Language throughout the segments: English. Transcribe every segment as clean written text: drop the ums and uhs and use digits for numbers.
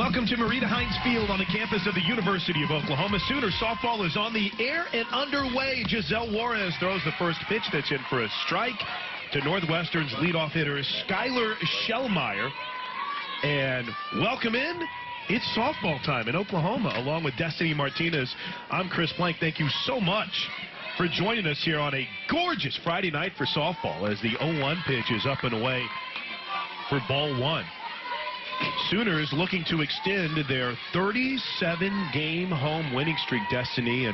Welcome to Marita Hines Field on the campus of the University of Oklahoma. Sooner softball is on the air and underway. Giselle Juarez throws the first pitch that's in for a strike to Northwestern's leadoff hitter, Skylar Shellmeyer. And welcome in. It's softball time in Oklahoma, along with Destiny Martinez. I'm Chris Plank. Thank you so much for joining us here on a gorgeous Friday night for softball as the 0-1 pitch is up and away for ball one. Sooners looking to extend their 37-game home winning streak, Destiny, and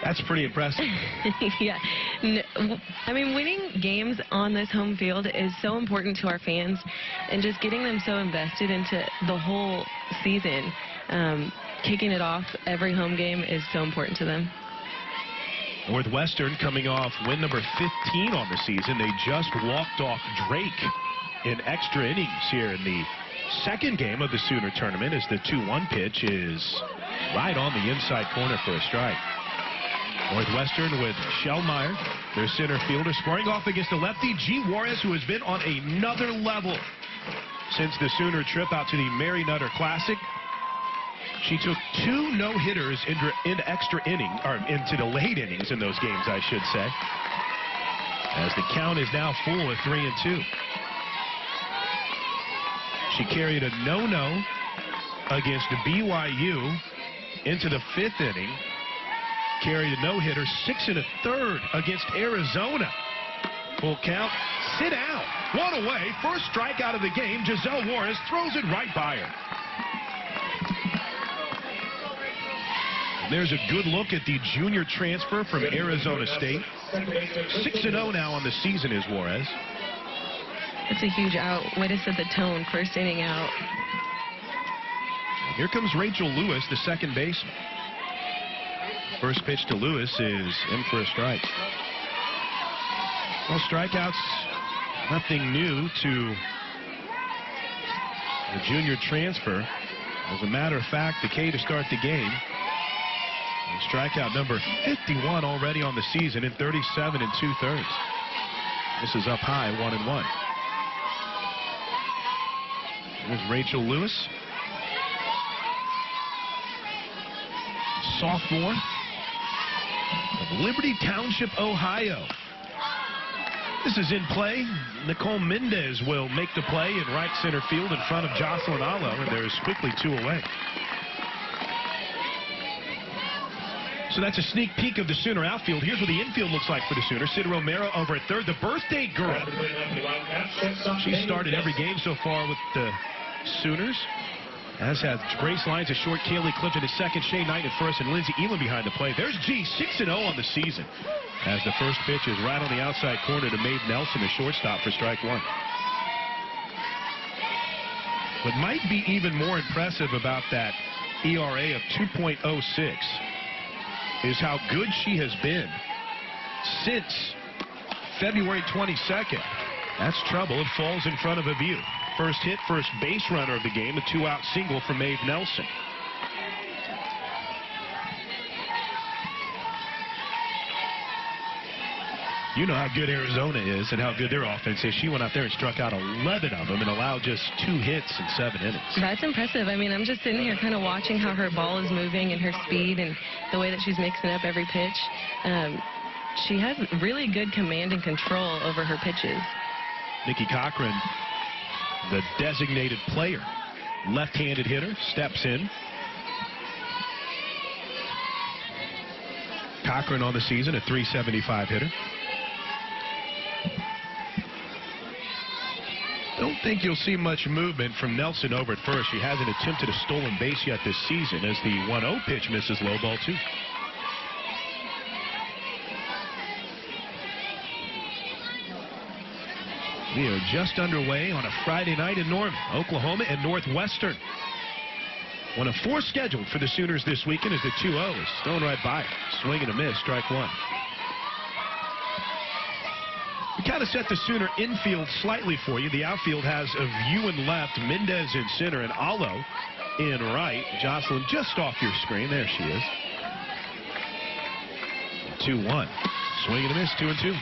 that's pretty impressive. Yeah. I mean, winning games on this home field is so important to our fans, and just getting them so invested into the whole season, kicking it off every home game is so important to them. Northwestern coming off win number 15 on the season. They just walked off Drake in extra innings here in the second game of the Sooner tournament as the 2-1 pitch is right on the inside corner for a strike. Northwestern with Shellmeyer, their center fielder, squaring off against a lefty, G. Juarez, who has been on another level since the Sooner trip out to the Mary Nutter Classic. She took 2 no-hitters into extra innings, or into the late innings in those games, I should say, as the count is now full at 3-2. She carried a no-no against BYU into the 5th inning. Carried a no-hitter, 6 1/3 against Arizona. Full count, sit down. 1 away, first strikeout of the game. Giselle Juarez throws it right by her. There's a good look at the junior transfer from Arizona State. 6-0 now on the season is Juarez. It's a huge out. Way to set the tone, first inning out. Here comes Rachel Lewis, the second baseman. First pitch to Lewis is in for a strike. Well, strikeouts, nothing new to the junior transfer. As a matter of fact, the K to start the game. And strikeout number 51 already on the season in 37 2/3. This is up high, 1-1. There's Rachel Lewis, sophomore of Liberty Township, Ohio. This is in play. Nicole Mendez will make the play in right center field in front of Jocelyn Allo, and there's quickly 2 away. So that's a sneak peek of the Sooner outfield. Here's what the infield looks like for the Sooners. Sid Romero over at third. The birthday girl. She started every game so far with the Sooners. As has Grace Lyons at short, Kaylee Clifton at second, Shay Knight at first, and Lindsay Elam behind the plate. There's G, 6-0 on the season. As the first pitch is right on the outside corner to Maeve Nelson, the shortstop, for strike 1. What might be even more impressive about that ERA of 2.06 is how good she has been since February 22nd. That's trouble. It falls in front of a view. First hit, first base runner of the game, a 2-out single for Maeve Nelson. You know how good Arizona is and how good their offense is. She went out there and struck out 11 of them and allowed just 2 hits in 7 innings. That's impressive. I mean, I'm just sitting here kind of watching how her ball is moving and her speed and the way that she's mixing up every pitch. She has really good command and control over her pitches. Nikki Cochran, the designated player, left-handed hitter, steps in. Cochran on the season, a .375 hitter. Don't think you'll see much movement from Nelson over at first. She hasn't attempted a stolen base yet this season as the 1-0 pitch misses low, ball 2. We are just underway on a Friday night in Norman. Oklahoma and Northwestern. 1 of 4 scheduled for the Sooners this weekend as the 2-0 is thrown right by it. Swing and a miss, strike 1. We kind of set the Sooner infield slightly for you. The outfield has a view in left, Mendez in center, and Allo in right. Jocelyn just off your screen. There she is. 2-1. Swing and a miss, 2-2.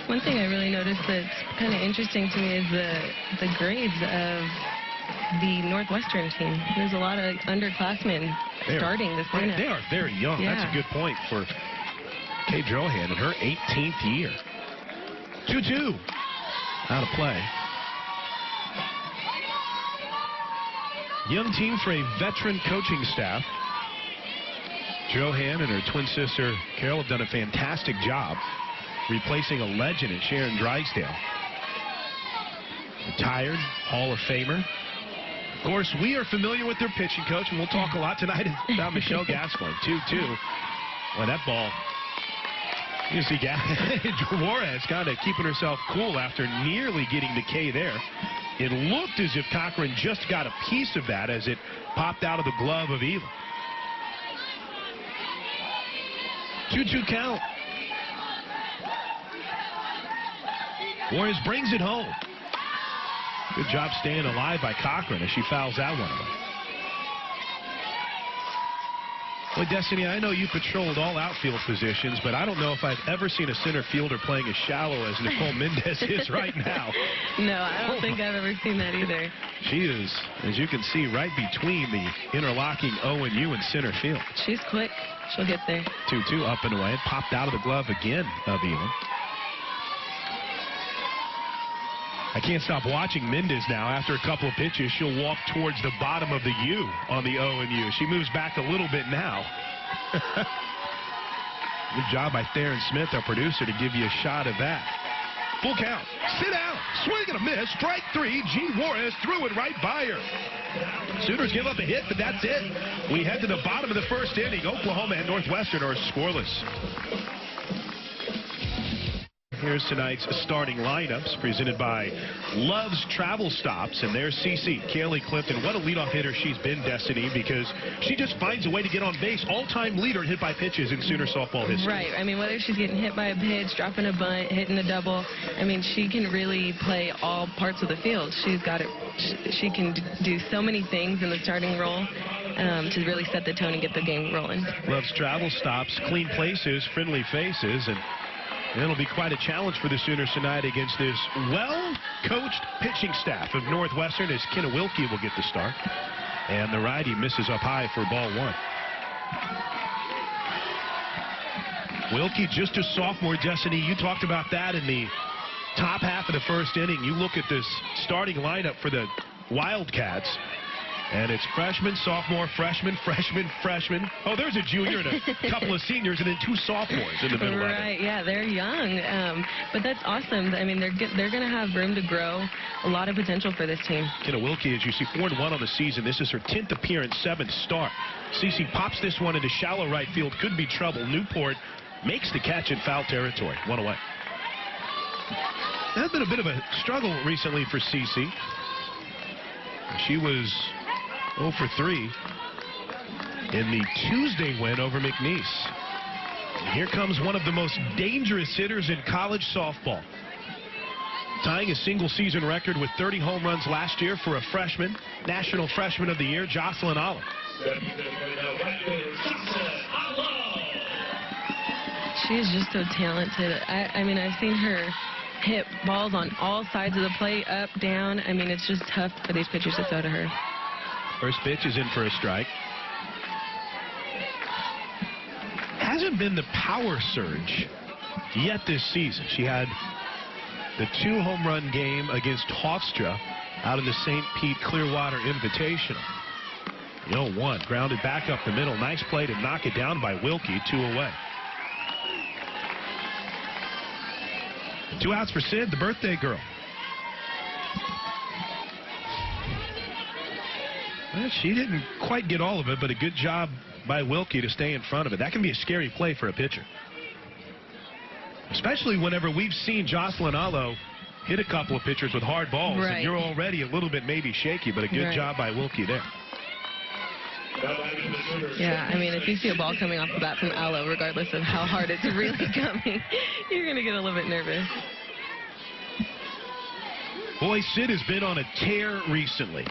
One thing I really noticed that's kind of interesting to me is the grades of the Northwestern team. There's a lot of underclassmen starting this lineup. They are very young. Yeah. That's a good point for Kay Drohan in her 18th year. 2-2. Out of play. Young team for a veteran coaching staff. Drohan and her twin sister Carol have done a fantastic job replacing a legend in Sharon Drysdale. Retired Hall of Famer. Of course, we are familiar with their pitching coach, and we'll talk a lot tonight about Michelle Gascoigne. 2-2. Well, that ball, you see Juarez kind of keeping herself cool after nearly getting the K there. It looked as if Cochran just got a piece of that as it popped out of the glove of Eva. 2-2 count. Juarez brings it home. Good job staying alive by Cochran as she fouls out one of them. Well, Destiny, I know you patrolled all outfield positions, but I don't know if I've ever seen a center fielder playing as shallow as Nicole Mendez is right now. No, I don't think I've ever seen that either. She is, as you can see, right between the interlocking O and U in center field. She's quick. She'll get there. 2-2 up and away. Popped out of the glove again of Eva. I can't stop watching Mendez now. After a couple of pitches, she'll walk towards the bottom of the U on the O and U. She moves back a little bit now. Good job by Theron Smith, our producer, to give you a shot of that. Full count. Sit down. Swing and a miss. Strike three. G. Juarez threw it right by her. Sooners give up a hit, but that's it. We head to the bottom of the first inning. Oklahoma and Northwestern are scoreless. Here's tonight's starting lineups presented by Love's Travel Stops, and there's CC, Kaylee Clifton. What a leadoff hitter she's been, Destiny, because she just finds a way to get on base. All-time leader in hit by pitches in Sooner softball history. Right. I mean, whether she's getting hit by a pitch, dropping a bunt, hitting a double, I mean, she can really play all parts of the field. She's got it. She can do so many things in the starting role to really set the tone and get the game rolling. Love's Travel Stops, clean places, friendly faces, and it'll be quite a challenge for the Sooners tonight against this well-coached pitching staff of Northwestern, as Kenna Wilkie will get the start. And the righty misses up high for ball one. Wilkie, just a sophomore, Destiny. You talked about that in the top half of the first inning. You look at this starting lineup for the Wildcats, and it's freshman, sophomore, freshman, freshman, freshman. Oh, there's a junior and a couple of seniors, and then two sophomores in the middle of it. Right, yeah, they're young, but that's awesome. I mean, they're going to have room to grow. A lot of potential for this team. Kenna Wilkie, as you see, 4-1 on the season. This is her 10th appearance, 7th start. CC pops this one into shallow right field. Could be trouble. Newport makes the catch in foul territory. One away. That's been a bit of a struggle recently for CC. She was 0 for 3 in the Tuesday win over McNeese. And here comes one of the most dangerous hitters in college softball, tying a single season record with 30 home runs last year for a freshman, National Freshman of the Year, Jocelyn Olive. She is just so talented. I mean, I've seen her hit balls on all sides of the plate, up, down. I mean, it's just tough for these pitchers to throw to her. First pitch is in for a strike. Hasn't been the power surge yet this season. She had the 2 home run game against Hofstra out in the St. Pete Clearwater Invitational. 0-1, grounded back up the middle. Nice play to knock it down by Wilkie, 2 away. 2 outs for Sid, the birthday girl. Well, she didn't quite get all of it, but a good job by Wilkie to stay in front of it. That can be a scary play for a pitcher, especially whenever we've seen Jocelyn Allo hit a couple of pitchers with hard balls, right, and you're already a little bit maybe shaky, but a good job by Wilkie there. Yeah, I mean, if you see a ball coming off the bat from Allo, regardless of how hard it's really coming, you're going to get a little bit nervous. Boy, Sid has been on a tear recently.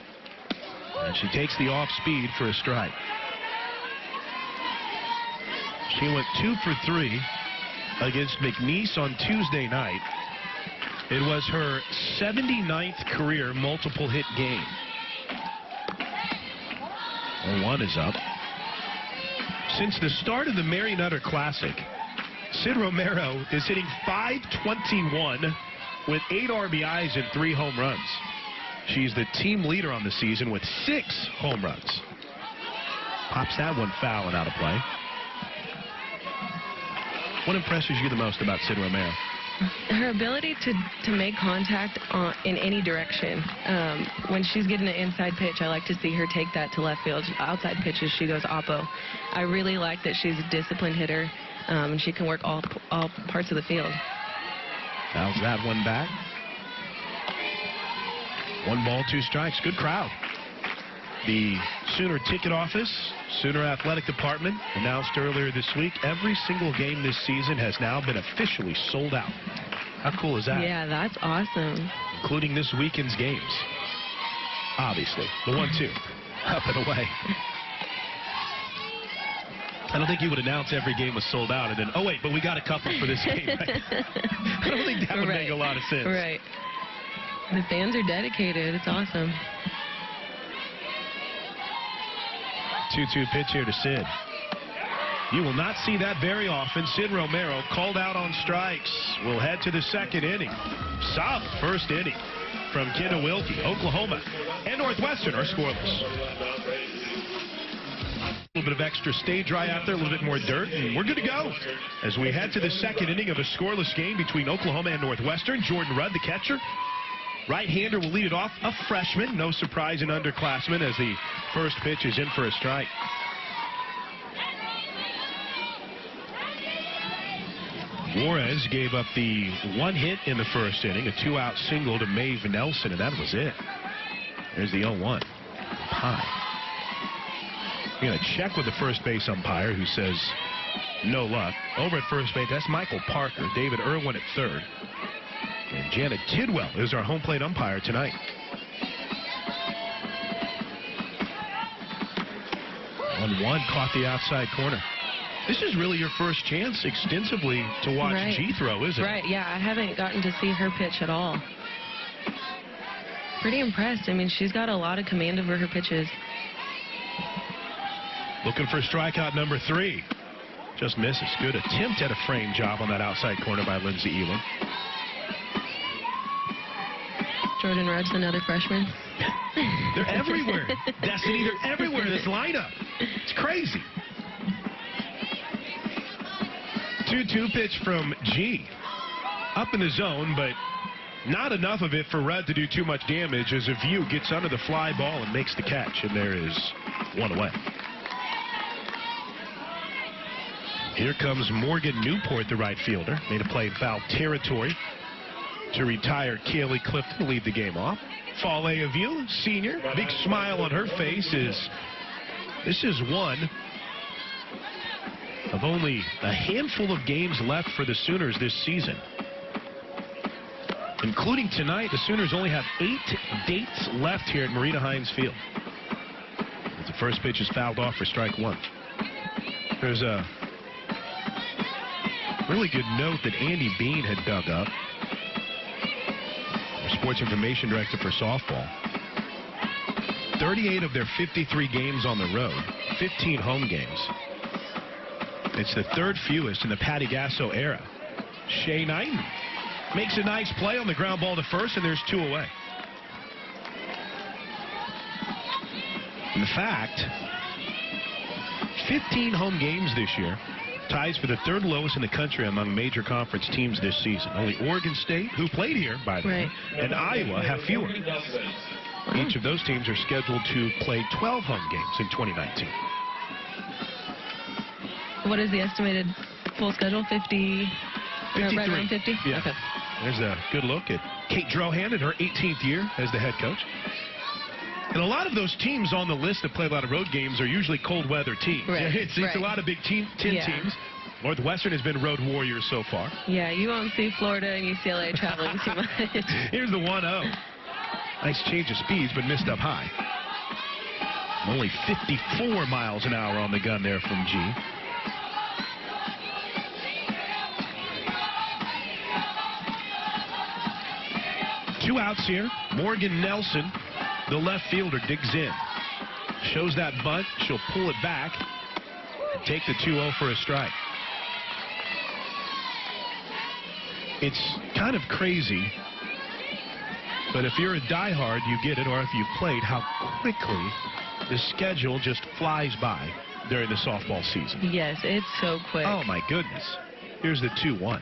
And she takes the off speed for a strike. She went 2 for 3 against McNeese on Tuesday night. It was her 79th career multiple hit game. 1 is up. Since the start of the Mary Nutter Classic, Sid Romero is hitting .521 with 8 RBIs and 3 home runs. She's the team leader on the season with 6 home runs. Pops that one foul and out of play. What impresses you the most about Sid Romero? Her ability to make contact in any direction. When she's getting an inside pitch, I like to see her take that to left field. Outside pitches, she goes oppo. I really like that she's a disciplined hitter, and she can work all parts of the field. Fouls that one back. 1 ball, 2 strikes. Good crowd. The Sooner ticket office, Sooner Athletic Department, announced earlier this week, every single game this season has now been officially sold out. How cool is that? Yeah, that's awesome. Including this weekend's games. Obviously. The 1-2. Up and away. I don't think you would announce every game was sold out and then, oh, wait, but we got a couple for this game. Right? I don't think that would make a lot of sense. Right. The fans are dedicated. It's awesome. 2-2 pitch here to Sid. You will not see that very often. Sid Romero called out on strikes. We'll head to the 2nd inning. Solid first inning from Kenna Wilkie. Oklahoma and Northwestern are scoreless. A little bit of extra stay dry out there, a little bit more dirt, and we're good to go. As we head to the 2nd inning of a scoreless game between Oklahoma and Northwestern, Jordan Rudd, the catcher. Right-hander will lead it off, a freshman. No surprise in underclassmen as the first pitch is in for a strike. Juarez gave up the 1 hit in the first inning, a 2-out single to Maeve Nelson, and that was it. There's the 0-1. High. We're going to check with the first base umpire, who says no luck. Over at first base, that's Michael Parker. David Irwin at third. And Janet Tidwell is our home plate umpire tonight. 1-1, caught the outside corner. This is really your first chance extensively to watch G throw, isn't it? Right, yeah. I haven't gotten to see her pitch at all. Pretty impressed. I mean, she's got a lot of command over her pitches. Looking for strikeout number 3. Just misses. Good attempt at a frame job on that outside corner by Lindsey Elam. Jordan Rudd's another freshman. They're everywhere. Destiny, they're everywhere in this lineup. It's crazy. 2-2 pitch from G. Up in the zone, but not enough of it for Rudd to do too much damage as View gets under the fly ball and makes the catch, and there is 1 away. Here comes Morgan Newport, the right fielder. Made a play in foul territory to retire Kaylee Clifton to lead the game off. Fale Aviu, senior, big smile on her face. This is one of only a handful of games left for the Sooners this season. Including tonight, the Sooners only have 8 dates left here at Marita Hines Field. As the first pitch is fouled off for strike 1. There's a really good note that Andy Bean had dug up. Sports information director for softball. 38 of their 53 games on the road, 15 home games. It's the 3rd fewest in the Patty Gasso era. Shea Knighton makes a nice play on the ground ball to first, and there's 2 away. In fact, 15 home games this year. Ties for the 3rd lowest in the country among major conference teams this season. Only Oregon State, who played here, by the way, and Iowa have fewer. Each of those teams are scheduled to play 12 home games in 2019. What is the estimated full schedule? 50? 53. Right around 50? Yeah. Okay. There's a good look at Kate Drohan in her 18th year as the head coach. And a lot of those teams on the list that play a lot of road games are usually cold weather teams. Right. It's a lot of Big Ten teams. Northwestern has been road warriors so far. Yeah, you won't see Florida and UCLA traveling too much. Here's the 1-0. Nice change of speeds, but missed up high. Only 54 miles an hour on the gun there from G. 2 outs here. Morgan Nelson, the left fielder, digs in. Shows that bunt. She'll pull it back and take the 2-0 for a strike. It's kind of crazy, but if you're a diehard, you get it, or if you've played, how quickly the schedule just flies by during the softball season. Yes, it's so quick. Oh, my goodness. Here's the 2-1.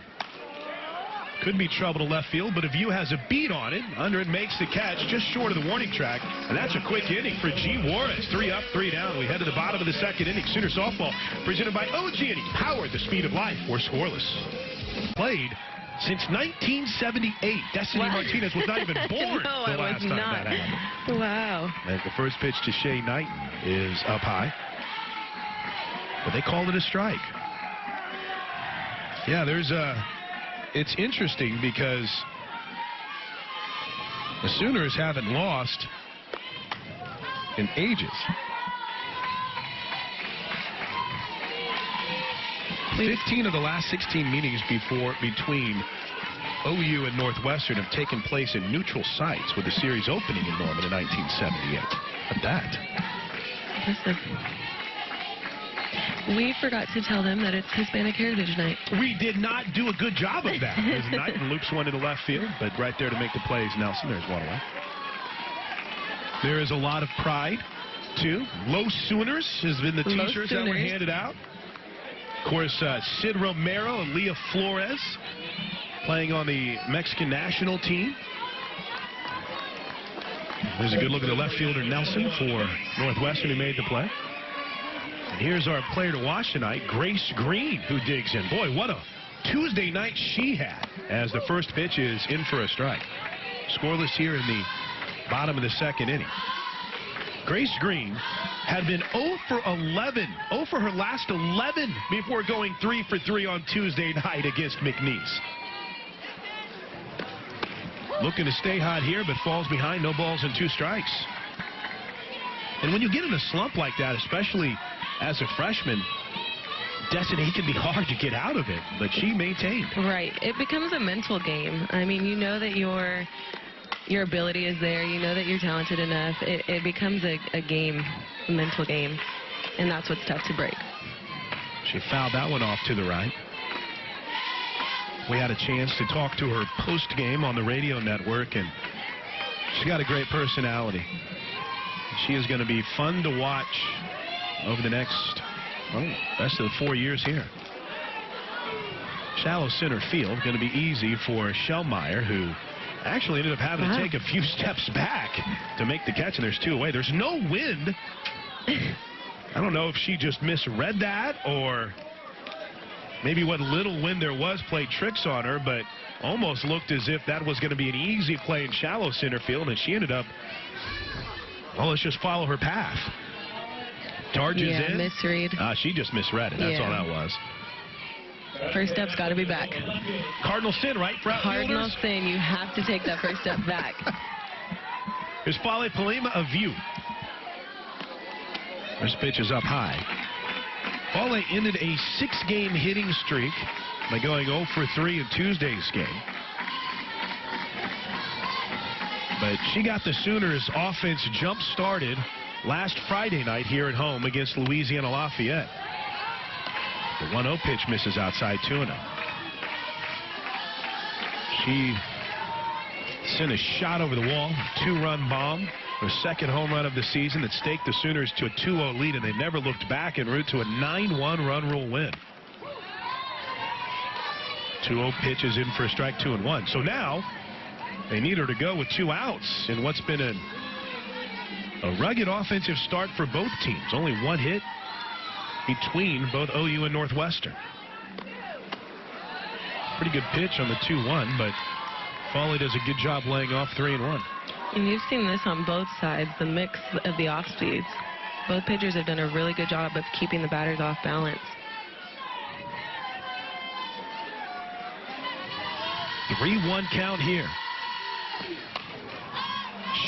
Could be trouble to left field, but a view has a beat on it. Under it makes the catch just short of the warning track. And that's a quick inning for G. Juarez. 3 up, 3 down. We head to the bottom of the second inning. Sooner softball presented by OG&E. Powered the speed of life. We're scoreless. Played since 1978. Destiny Martinez was not even born no, the last time that happened. Wow. And the first pitch to Shea Knighton is up high. But they called it a strike. Yeah, it's interesting because the Sooners haven't lost in ages. 15 of the last 16 meetings between OU and Northwestern have taken place in neutral sites, with the series opening in Norman in 1978. But that. We forgot to tell them that it's Hispanic Heritage Night. We did not do a good job of that. As Knighton loops one into left field, but right there to make the plays, Nelson. There's one away. There is a lot of pride, too. Los Sooners has been the T-shirts that were handed out. Of course, Sid Romero and Leah Flores playing on the Mexican national team. There's a good look at the left fielder, Nelson, for Northwestern, who made the play. And here's our player to watch tonight, Grace Green, who digs in. Boy, what a Tuesday night she had, as the first pitch is in for a strike. Scoreless here in the bottom of the second inning. Grace Green had been 0 for 11, 0 for her last 11 before going 3 for 3 on Tuesday night against McNeese. Looking to stay hot here, but falls behind, no balls and 2 strikes. And when you get in a slump like that, especially as a freshman, Destiny, can be hard to get out of it, but she maintained. Right. It becomes a mental game. I mean, you know that your ability is there. You know that you're talented enough. It becomes a game, a mental game, and that's what's tough to break. She fouled that one off to the right. We had a chance to talk to her post-game on the radio network, and she's got a great personality. She is going to be fun to watch over the next, rest of the 4 years here. Shallow center field, going to be easy for Shellmeyer, who actually ended up having to take a few steps back to make the catch, and there's 2 away. There's no wind. I don't know if she just misread that, or maybe what little wind there was played tricks on her, but almost looked as if that was going to be an easy play in shallow center field, and she ended up, well, let's just follow her path. Charges in. Misread. She just misread it. That's all that was. First step's got to be back. Cardinal sin, right, for outfielders? Cardinal sin. You have to take that first step back. Here's Fale Palima, a view. This pitch is up high. Fale ended a 6-game hitting streak by going 0 for 3 in Tuesday's game. But she got the Sooners' offense jump-started last Friday night here at home against Louisiana Lafayette. The 1-0 pitch misses outside 2-0. She sent a shot over the wall, 2-run bomb, her second home run of the season that staked the Sooners to a 2-0 lead, and they never looked back en route to a 9-1 run rule win. 2-0 pitch is in for a strike, 2-1. So now they need her to go with 2 outs in what's been a rugged offensive start for both teams. Only 1 hit between both OU and Northwestern. Pretty good pitch on the 2-1, but Fale does a good job laying off 3-1. And you've seen this on both sides, the mix of the off speeds. Both pitchers have done a really good job of keeping the batters off balance. 3-1 count here.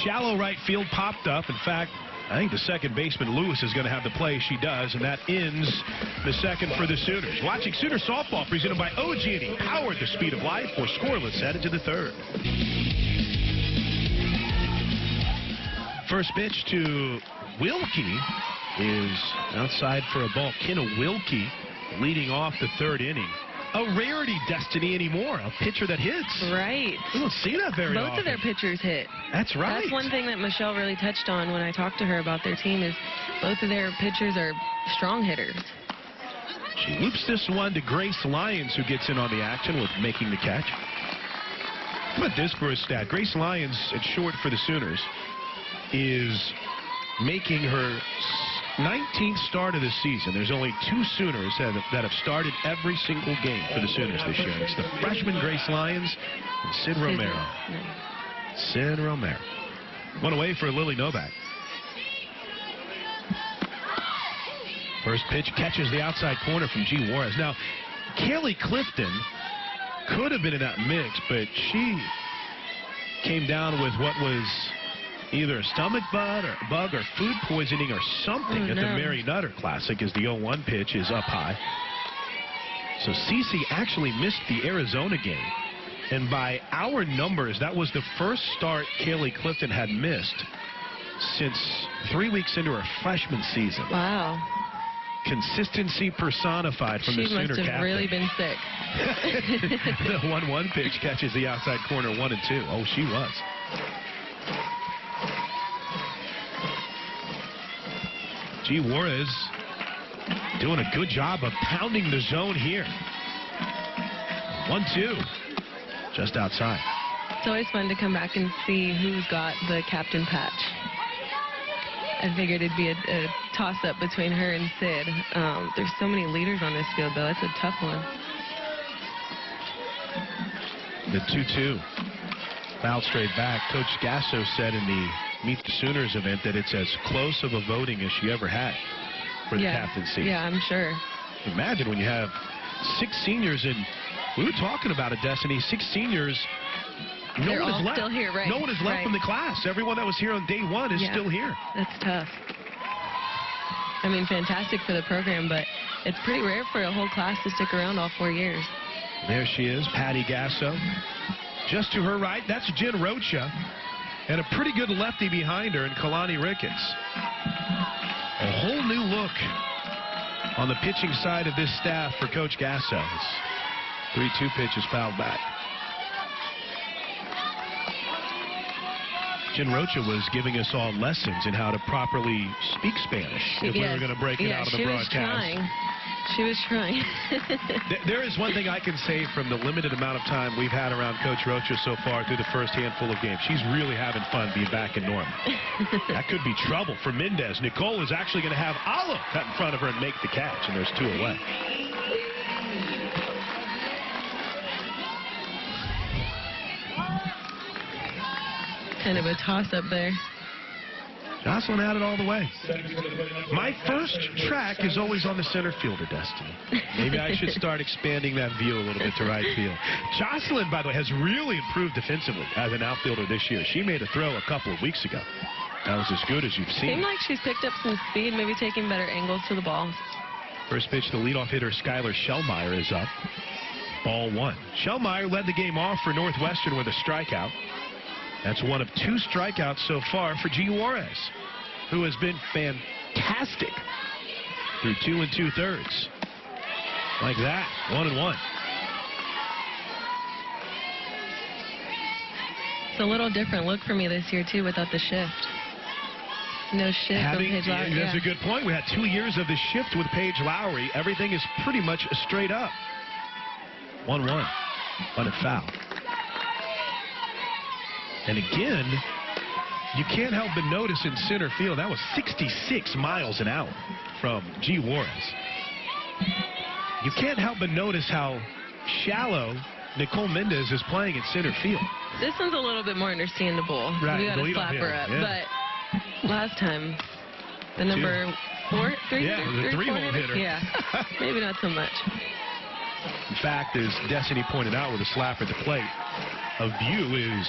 Shallow right field popped up. In fact, I think the second baseman, Lewis, is going to have the play. She does, and that ends the second for the Sooners. Watching Sooner softball presented by OG&E. Powered the speed of life. We're scoreless, headed to the third. First pitch to Wilkie is outside for a ball. Kenna Wilkie leading off the third inning. A rarity, Destiny, anymore. A pitcher that hits. Right. We don't see that very often. Both of their pitchers hit. That's right. That's one thing that Michelle really touched on when I talked to her about their team is both of their pitchers are strong hitters. She loops this one to Grace Lyons, who gets in on the action with making the catch. How about this for a stat? Grace Lyons, at short for the Sooners, is making her 19th start of the season. There's only 2 Sooners that have started every single game for the Sooners this year. It's the freshman Grace Lyons and Sid Romero. Sid Romero. One away for Lily Novak. First pitch catches the outside corner from G. Juarez. Now, Kaylee Clifton could have been in that mix, but she came down with what was either a stomach bug or food poisoning or something at the Mary Nutter Classic as the 0-1 pitch is up high. So Cece actually missed the Arizona game. And by our numbers, that was the first start Kaylee Clifton had missed since 3 weeks into her freshman season. Wow. Consistency personified from the Sooner captain. She must have really been sick. The 1-1 pitch catches the outside corner 1-2. Oh, she was. G. Juarez doing a good job of pounding the zone here. 1-2. Just outside. It's always fun to come back and see who's got the captain patch. I figured it'd be a toss-up between her and Sid. There's so many leaders on this field, though. It's a tough one. The 2-2. Foul straight back. Coach Gasso said in the Meet the Sooners event that it's as close of a voting as she ever had for the captaincy. Yeah, I'm sure. Imagine when you have 6 seniors, and we were talking about it, Destiny, 6 seniors. They're all still here, right? No one is left from the class. Everyone that was here on day 1 is still here. That's tough. I mean, fantastic for the program, but it's pretty rare for a whole class to stick around all 4 years. There she is, Patty Gasso. Just to her right, that's Jen Rocha. And a pretty good lefty behind her in Kalani Ricketts. A whole new look on the pitching side of this staff for Coach Gasso. 3-2 pitch is fouled back. Jen Rocha was giving us all lessons in how to properly speak Spanish if we were going to break it out of the broadcast. She was trying. There is one thing I can say from the limited amount of time we've had around Coach Rocha so far through the first handful of games. She's really having fun being back in Norman. That could be trouble for Mendez. Nicole is actually going to have Ala cut in front of her and make the catch, and there's 2 away. Kind of a toss-up there. Jocelyn had it all the way. My first track is always on the center fielder, Destiny. Maybe I should start expanding that view a little bit to right field. Jocelyn, by the way, has really improved defensively as an outfielder this year. She made a throw a couple of weeks ago. That was as good as you've seen. Seemed like she's picked up some speed, maybe taking better angles to the ball. First pitch, the leadoff hitter, Skylar Shellmeyer, is up. Ball 1. Shellmeyer led the game off for Northwestern with a strikeout. That's one of 2 strikeouts so far for G. Juarez, who has been fantastic through 2 2/3. Like that, 1-1. It's a little different look for me this year, too, without the shift. No shift on Paige Lowry. That's a good point. We had 2 years of the shift with Paige Lowry. Everything is pretty much straight up. 1-1. On a foul. And again, you can't help but notice in center field, that was 66 miles an hour from G. Juarez. You can't help but notice how shallow Nicole Mendez is playing in center field. This one's a little bit more understandable. Right, we got to slap her up. Yeah. But last time, the number 4, 3, yeah, the 3-hole hitter. Yeah, maybe not so much. In fact, as Destiny pointed out with a slap at the plate, a view is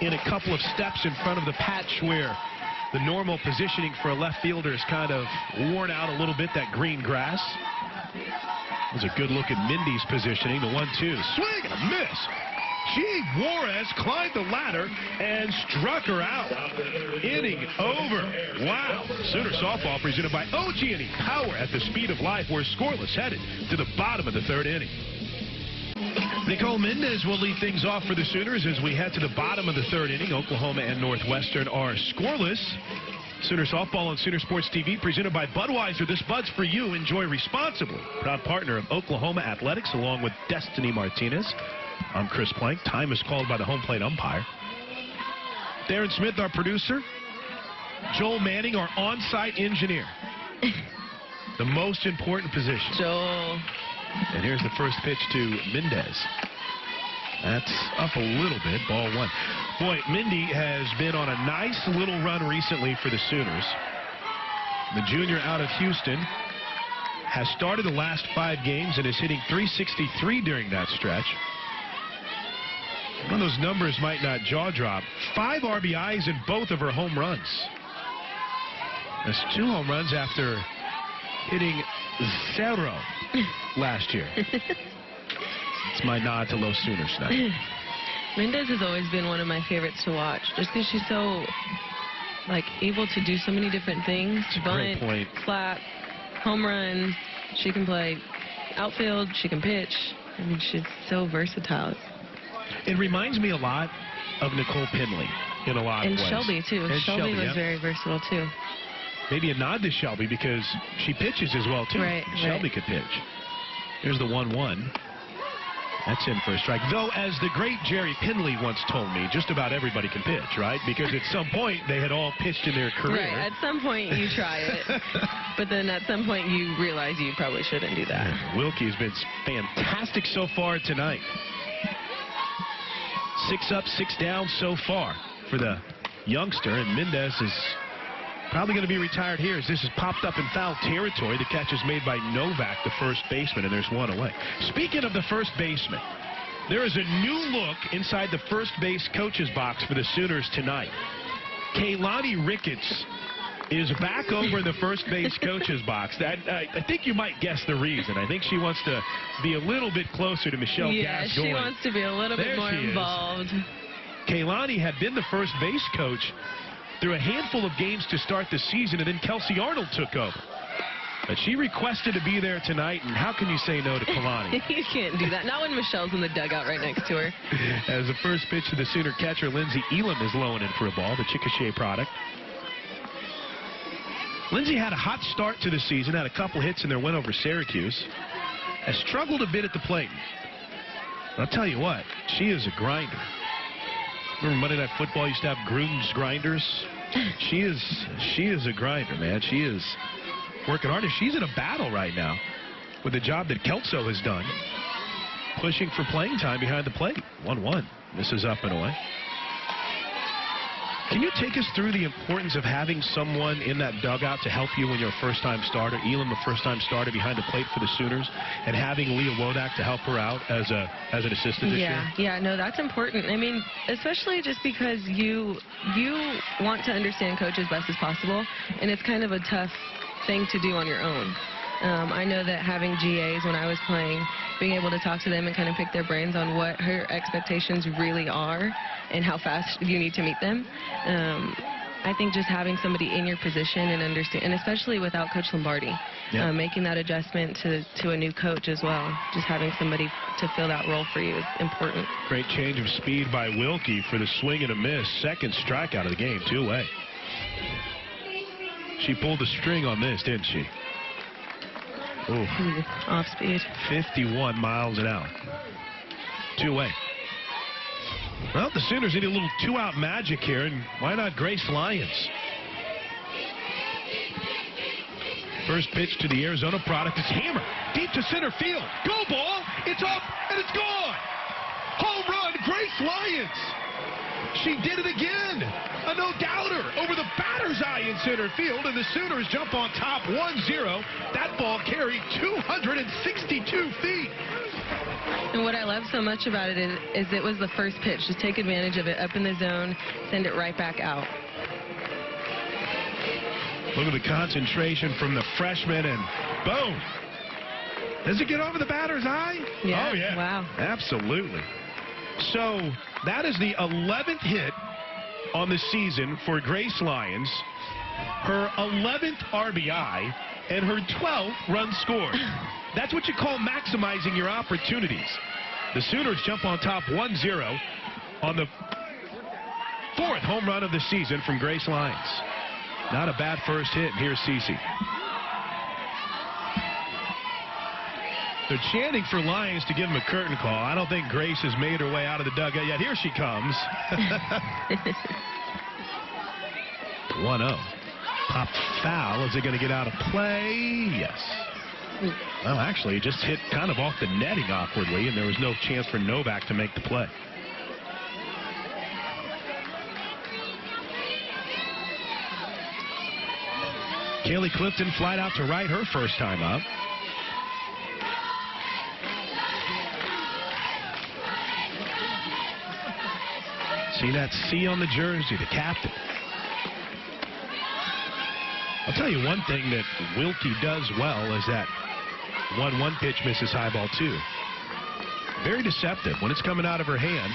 in a couple of steps in front of the patch where the normal positioning for a left fielder is kind of worn out a little bit, that green grass. It was a good look at Mindy's positioning. The 1-2. Swing and a miss. Gee, Juarez climbed the ladder and struck her out. Inning over. Wow. Sooner softball presented by OG&E Power at the speed of life. We're scoreless headed to the bottom of the third inning. Nicole Mendez will lead things off for the Sooners as we head to the bottom of the third inning. Oklahoma and Northwestern are scoreless. Sooner softball on Sooner Sports TV presented by Budweiser. This Bud's for you. Enjoy responsibly. Proud partner of Oklahoma Athletics along with Destiny Martinez. I'm Chris Plank. Time is called by the home plate umpire. Darren Smith, our producer. Joel Manning, our on-site engineer. The most important position. Joel. And here's the first pitch to Mendez. That's up a little bit. Ball one. Boy, Mindy has been on a nice little run recently for the Sooners. The junior out of Houston has started the last 5 games and is hitting .363 during that stretch. One of those numbers might not jaw drop. 5 RBIs in both of her home runs. That's 2 home runs after hitting 0 last year. It's my nod to Los Sooners now. Mendez has always been one of my favorites to watch, just because she's so, able to do so many different things. Bunt, clap, home runs. She can play outfield. She can pitch. I mean, she's so versatile. It reminds me a lot of Nicole Pinley in a lot of ways. And Shelby, too. And Shelby was very versatile, too. Maybe a nod to Shelby because she pitches as well, too. Right, Shelby could pitch. Here's the 1-1. That's in for a strike. Though, as the great Jerry Pinley once told me, just about everybody can pitch, right? Because at some point, they had all pitched in their career. Right. At some point, you try it. But then at some point, you realize you probably shouldn't do that. Yeah, Wilkie has been fantastic so far tonight. 6 up, 6 down so far for the youngster. And Mendez is probably going to be retired here as this is popped up in foul territory. The catch is made by Novak, the first baseman, and there's one away. Speaking of the first baseman, there is a new look inside the first base coach's box for the Sooners tonight. Kaylani Ricketts is back over in the first base coach's box. I think you might guess the reason. I think she wants to be a little bit closer to Michelle Gascoigne. Yeah, she wants to be a little bit more involved. Kaylani had been the first base coach through a handful of games to start the season, and then Kelsey Arnold took over. But she requested to be there tonight, and how can you say no to Kalani? You can't do that. Not when Michelle's in the dugout right next to her. As the first pitch to the Sooner catcher, Lindsey Elam is lowing in for a ball, the Chickasha product. Lindsey had a hot start to the season, had a couple hits in their win over Syracuse. Has struggled a bit at the plate. I'll tell you what, she is a grinder. Remember Monday Night Football used to have Gruden's grinders? She is a grinder, man. She is working hard. And she's in a battle right now with the job that Kelso has done, pushing for playing time behind the plate. 1-1. This is up and away. Can you take us through the importance of having someone in that dugout to help you when you're a first-time starter? Elam, a first-time starter behind the plate for the Sooners, and having Leah Wodak to help her out as an assistant this year? Yeah, no, that's important. I mean, especially just because you want to understand coach as best as possible, and it's kind of a tough thing to do on your own. I know that having GAs when I was playing, being able to talk to them and kind of pick their brains on what her expectations really are and how fast you need to meet them. I think just having somebody in your position and understand, and especially without Coach Lombardi, making that adjustment to a new coach as well, just having somebody to fill that role for you is important. Great change of speed by Wilkie for the swing and a miss. Second strikeout of the game, 2-away. She pulled the string on this, didn't she? Ooh. Off speed. 51 miles an hour. 2-away. Well, the Sooners need a little 2-out magic here, and why not Grace Lyons? First pitch to the Arizona product. It's hammered deep to center field. Go ball. It's up, and it's gone. Home run, Grace Lyons. She did it again. A no-doubter over the batter's eye in center field, and the Sooners jump on top 1-0. That ball carried 262 feet. And what I love so much about it is it was the first pitch. Just take advantage of it up in the zone, send it right back out. Look at the concentration from the freshman, and boom. Does it get over the batter's eye? Yeah. Oh, yeah. Wow. Absolutely. So that is the 11th hit on the season for Grace Lyons, her 11th RBI, and her 12th run scored. That's what you call maximizing your opportunities. The Sooners jump on top 1-0 on the 4th home run of the season from Grace Lyons. Not a bad first hit. Here's Cece. They're chanting for Lyons to give him a curtain call. I don't think Grace has made her way out of the dugout yet. Here she comes. 1-0. Popped foul. Is it going to get out of play? Yes. Well, actually, it just hit kind of off the netting awkwardly, and there was no chance for Novak to make the play. Kaylee Clifton flied out to right her first time up. See that C on the jersey, the captain. I'll tell you one thing that Wilkie does well is that 1-1 pitch misses high ball 2. Very deceptive. When it's coming out of her hand,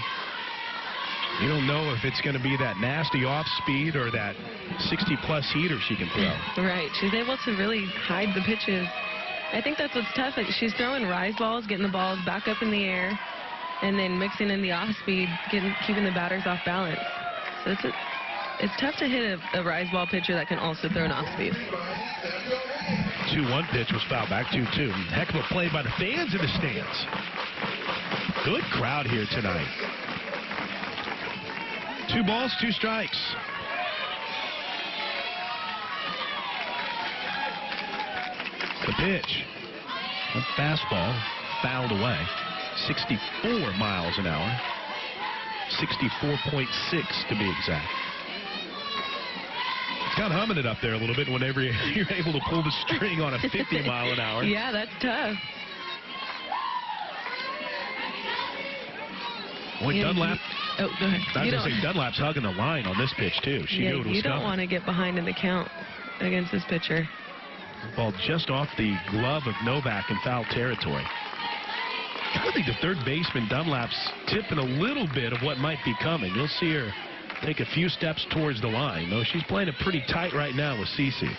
you don't know if it's going to be that nasty off speed or that 60-plus heater she can throw. Right. She's able to really hide the pitches. I think that's what's tough. She's throwing rise balls, getting the balls back up in the air, and then mixing in the off speed, keeping the batters off balance. So it's tough to hit a rise ball pitcher that can also throw an off speed. 2-1 pitch was fouled back. 2-2. Heck of a play by the fans in the stands. Good crowd here tonight. 2 balls, 2 strikes. The pitch. A fastball fouled away. 64 miles an hour. 64.6 to be exact. It's kind of humming it up there a little bit whenever you're able to pull the string on a 50 mile an hour. Yeah, that's tough. Boy, Dunlap. Oh, go ahead. I was going to say, Dunlap's hugging the line on this pitch, too. She knew it was coming. You don't want to get behind in the count against this pitcher. Ball just off the glove of Novak in foul territory. I think the third baseman, Dunlap's tipping a little bit of what might be coming. You'll see her take a few steps towards the line, though she's playing it pretty tight right now with Cece.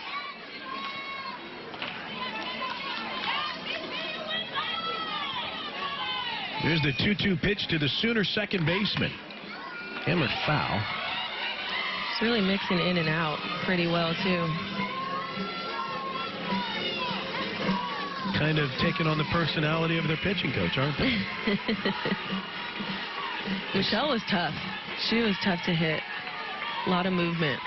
Here's the 2-2 pitch to the Sooners' second baseman. Hammered foul. It's really mixing in and out pretty well, too. Kind of taking on the personality of their pitching coach, aren't they? Michelle was tough. She was tough to hit. A lot of movement.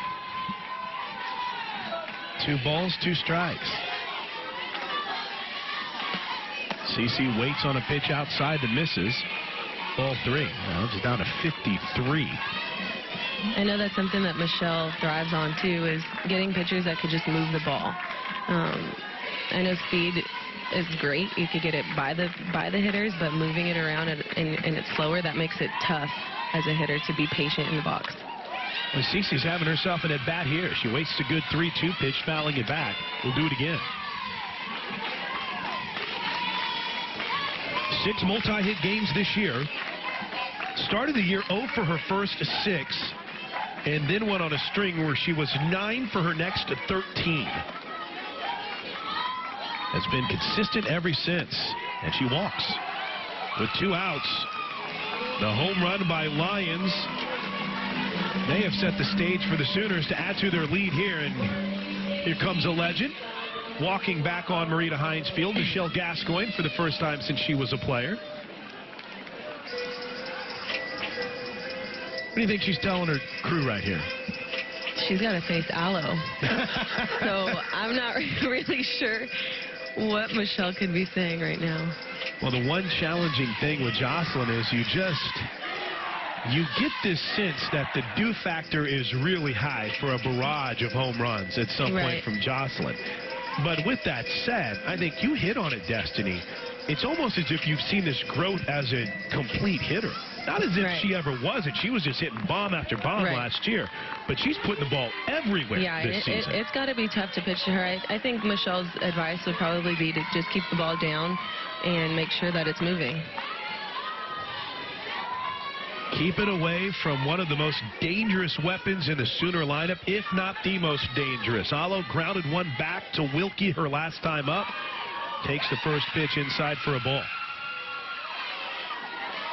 2 balls, 2 strikes. Cece waits on a pitch outside that misses. Ball 3. Now it's down to 53. I know that's something that Michelle thrives on, too, is getting pitchers that could just move the ball. I know speed is great. You could get it by the hitters, but moving it around and it's slower, that makes it tough as a hitter to be patient in the box. Well, Cece's having herself an at-bat here. She waits a good 3-2 pitch, fouling it back. We'll do it again. 6 multi-hit games this year. Started the year 0 for her first 6, and then went on a string where she was 9 for her next 13. Has been consistent ever since, and she walks. With 2 outs, the home run by Lyons. They have set the stage for the Sooners to add to their lead here, and here comes a legend. Walking back on Marita Hines Field, Michelle Gascoigne for the first time since she was a player. What do you think she's telling her crew right here? She's got to face Aloe. So I'm not really sure what Michelle could be saying right now. Well, the one challenging thing with Jocelyn is you get this sense that the do factor is really high for a barrage of home runs at some point from Jocelyn. But with that said, I think you hit on it, Destiny. It's almost as if you've seen this growth as a complete hitter. Not as if she ever wasn't. She was just hitting bomb after bomb last year. But she's putting the ball everywhere this season. It's got to be tough to pitch to her. I think Michelle's advice would probably be to just keep the ball down and make sure that it's moving. Keep it away from one of the most dangerous weapons in the Sooner lineup, if not the most dangerous. Alo grounded one back to Wilkie her last time up. Takes the first pitch inside for a ball.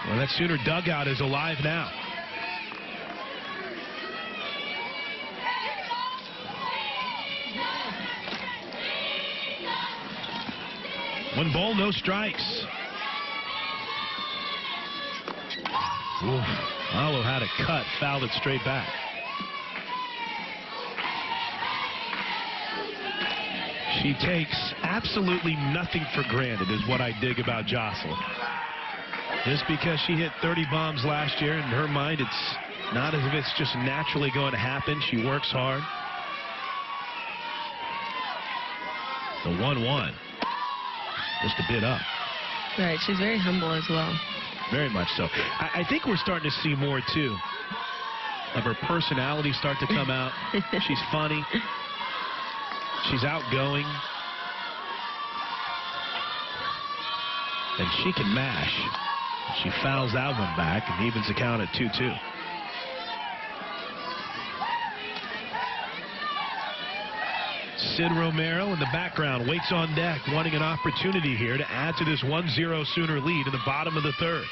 Well, that Sooner dugout is alive now. 1 ball, no strikes. Oof. Alo had a cut, fouled it straight back. She takes absolutely nothing for granted is what I dig about Jocelyn. Just because she hit 30 bombs last year, in her mind it's not as if it's just naturally going to happen. She works hard. The 1-1. Just a bit up. Right, she's very humble as well. Very much so. I think we're starting to see more, too, of her personality start to come out. She's funny. She's outgoing. And she can mash. She fouls that one back and evens the count at 2-2. Sid Romero in the background waits on deck, wanting an opportunity here to add to this 1-0 Sooner lead in the bottom of the third.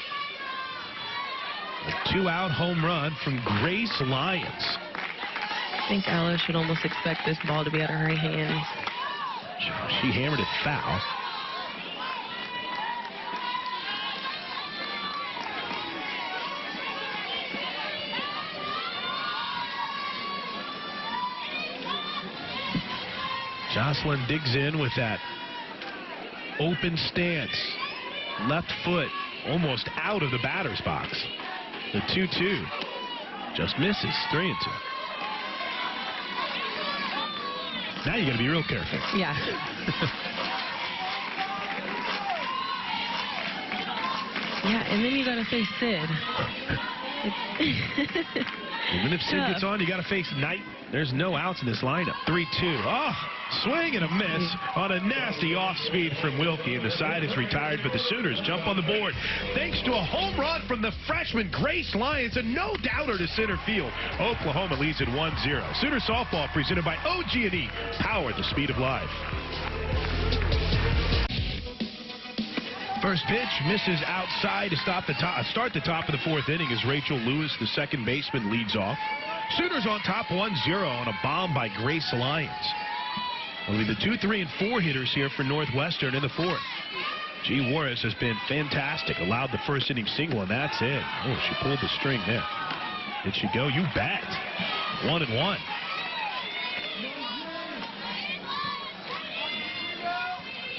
A 2-out home run from Grace Lyons. I think Alo should almost expect this ball to be out of her hands. She hammered it foul. Jocelyn digs in with that open stance. Left foot almost out of the batter's box. The 2-2 just misses. 3-2. Now you got to be real careful. Yeah. Yeah, and then you got to face Sid. Even if Sid gets on, you got to face Knight. There's no outs in this lineup. 3-2. Oh, swing and a miss on a nasty off-speed from Wilkie, and the side is retired, but the Sooners jump on the board thanks to a home run from the freshman Grace Lyons, a no-doubter to center field. Oklahoma leads at 1-0. Sooner softball presented by OG&E, power at the speed of life. First pitch misses outside to start the top of the fourth inning as Rachel Lewis, the second baseman, leads off. Sooners on top 1-0 on a bomb by Grace Lyons. Only the 2, 3, and 4 hitters here for Northwestern in the fourth. G. Juarez has been fantastic. Allowed the first inning single, and that's it. Oh, she pulled the string there. Did she go? You bet. 1-1.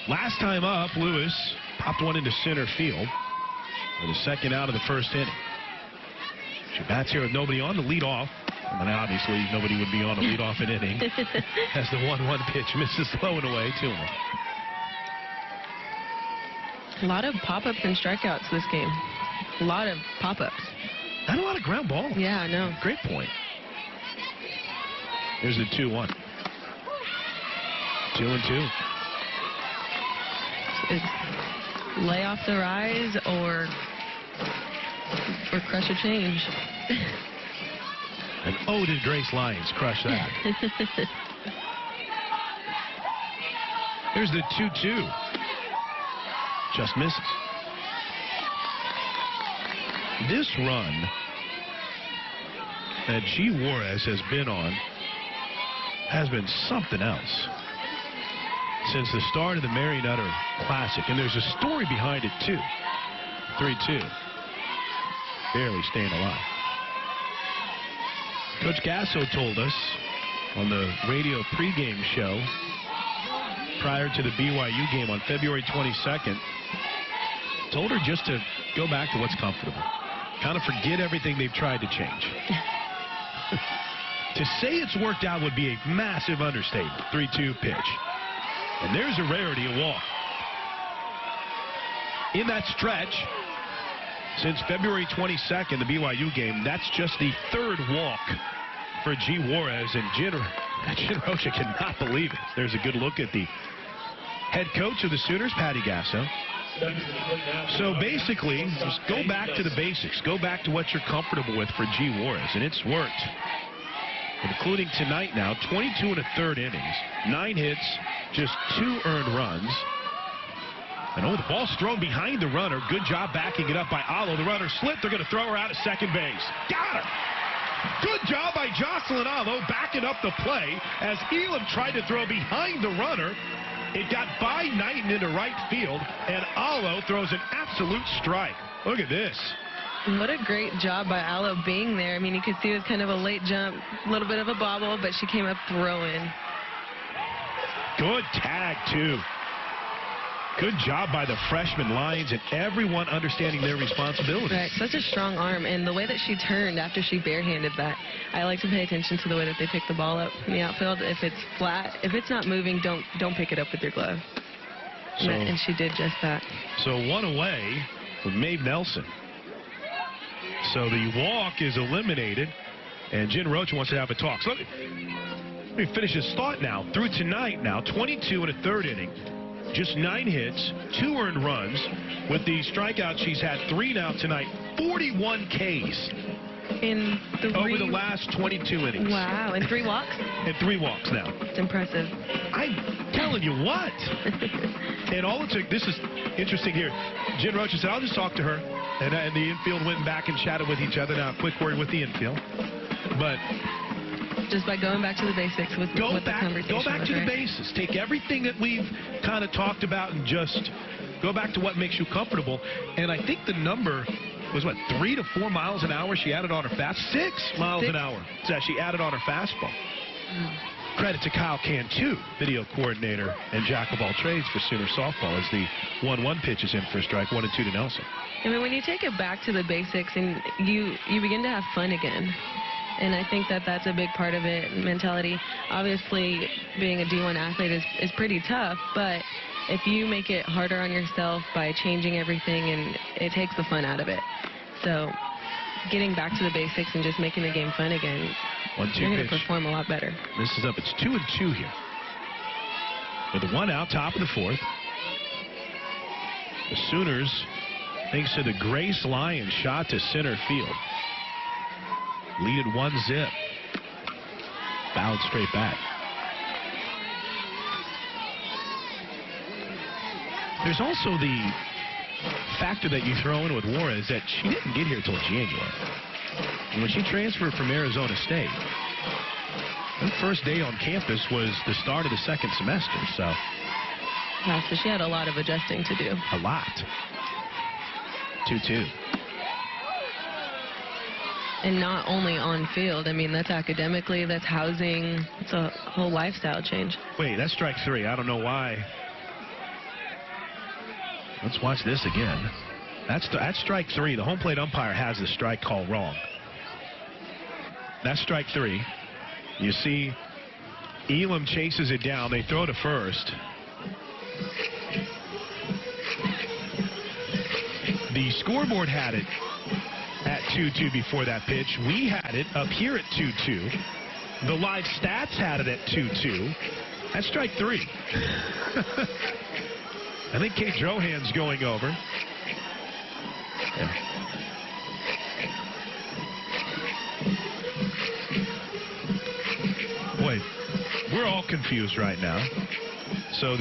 Last time up, Lewis popped one into center field for the second out of the first inning. She bats here with nobody on. The lead off. And obviously nobody would be on a leadoff an inning as the 1-1 pitch misses low and away. 2-1. A lot of pop-ups and strikeouts this game. A lot of pop-ups. Not a lot of ground balls. Yeah, I know. Great point. Here's the 2-1. 2-2. It's lay off the rise or crush a change. And oh, did Grace Lyons crush that. Here's the 2-2. Just misses. This run that G. Juarez has been on has been something else since the start of the Mary Nutter Classic. And there's a story behind it, too. 3-2. Barely staying alive. Coach Gasso told us on the radio pregame show prior to the BYU game on February 22nd, told her just to go back to what's comfortable. Kind of forget everything they've tried to change. To say it's worked out would be a massive understatement. 3-2 pitch. And there's a rarity, a walk. In that stretch, since February 22nd, the BYU game, that's just the third walk for G. Juarez, and Jen Rocha cannot believe it. There's a good look at the head coach of the Sooners, Patty Gasso. So basically, just go back to the basics. Go back to what you're comfortable with for G. Juarez, and it's worked. Including tonight now, 22 1/3 innings, 9 hits, just 2 earned runs. And the ball's thrown behind the runner. Good job backing it up by Alo. The runner slipped. They're going to throw her out at second base. Got her! Good job by Jocelyn Alo backing up the play as Elam tried to throw behind the runner. It got by Knighton into right field, and Alo throws an absolute strike. Look at this. What a great job by Alo being there. I mean, you could see it was kind of a late jump, a little bit of a bobble, but she came up throwing. Good tag, too. Good job by the freshman Lions and everyone understanding their responsibilities. Right, such a strong arm, and the way that she turned after she barehanded that, I like to pay attention to the way that they pick the ball up in the outfield. If it's flat, if it's not moving, don't pick it up with your glove. So, and she did just that. So 1 away for Maeve Nelson. So the walk is eliminated, and Jen Roach wants to have a talk. So let me finish his thought now. Through tonight now, 22 1/3 inning. Just 9 hits, 2 earned runs. With the strikeouts, she's had 3 now tonight. 41 Ks in over the last 22 innings. Wow, and 3 walks? And 3 walks now. It's impressive. I'm telling you what. And all it took, this is interesting here. Jen Roach said, I'll just talk to her. And the infield went back and chatted with each other. Now, a quick word with the infield. But just by going back to the basics with the conversation. Go back to the basis. Take everything that we've kind of talked about and just go back to what makes you comfortable. And I think the number was, what, 3 to 4 miles an hour she added on her fastball? 6 miles an hour that she added on her fastball. Credit to Kyle Cantu, video coordinator and jack of all trades for Sooner softball, as the 1-1 pitch is in for a strike, 1-2 to Nelson. I mean, when you take it back to the basics and you begin to have fun again. And I think that that's a big part of it, mentality. Obviously, being a D1 athlete is pretty tough, but if you make it harder on yourself by changing everything, and it takes the fun out of it. So getting back to the basics and just making the game fun again, 1-2 you're going to pitch. perform a lot better. This is up. It's 2-2 here. With 1 out, top of the 4th. The Sooners, thanks to the Grace Lyons shot to center field, lead it 1-0. Fouled straight back. There's also the factor that you throw in with Juarez that she didn't get here till January. And when she transferred from Arizona State, her first day on campus was the start of the 2nd semester. So, yeah, so she had a lot of adjusting to do. A lot. 2-2. And not only on field. I mean, that's academically, that's housing. It's a whole lifestyle change. Wait, that's strike 3. I don't know why. Let's watch this again. That's strike 3. The home plate umpire has the strike call wrong. That's strike 3. You see Elam chases it down. They throw to first. The scoreboard had it at 2-2 before that pitch. We had it up here at 2-2. The live stats had it at 2-2. That's strike 3. I think Kate Drohan's going over. Yeah. Boy, we're all confused right now. So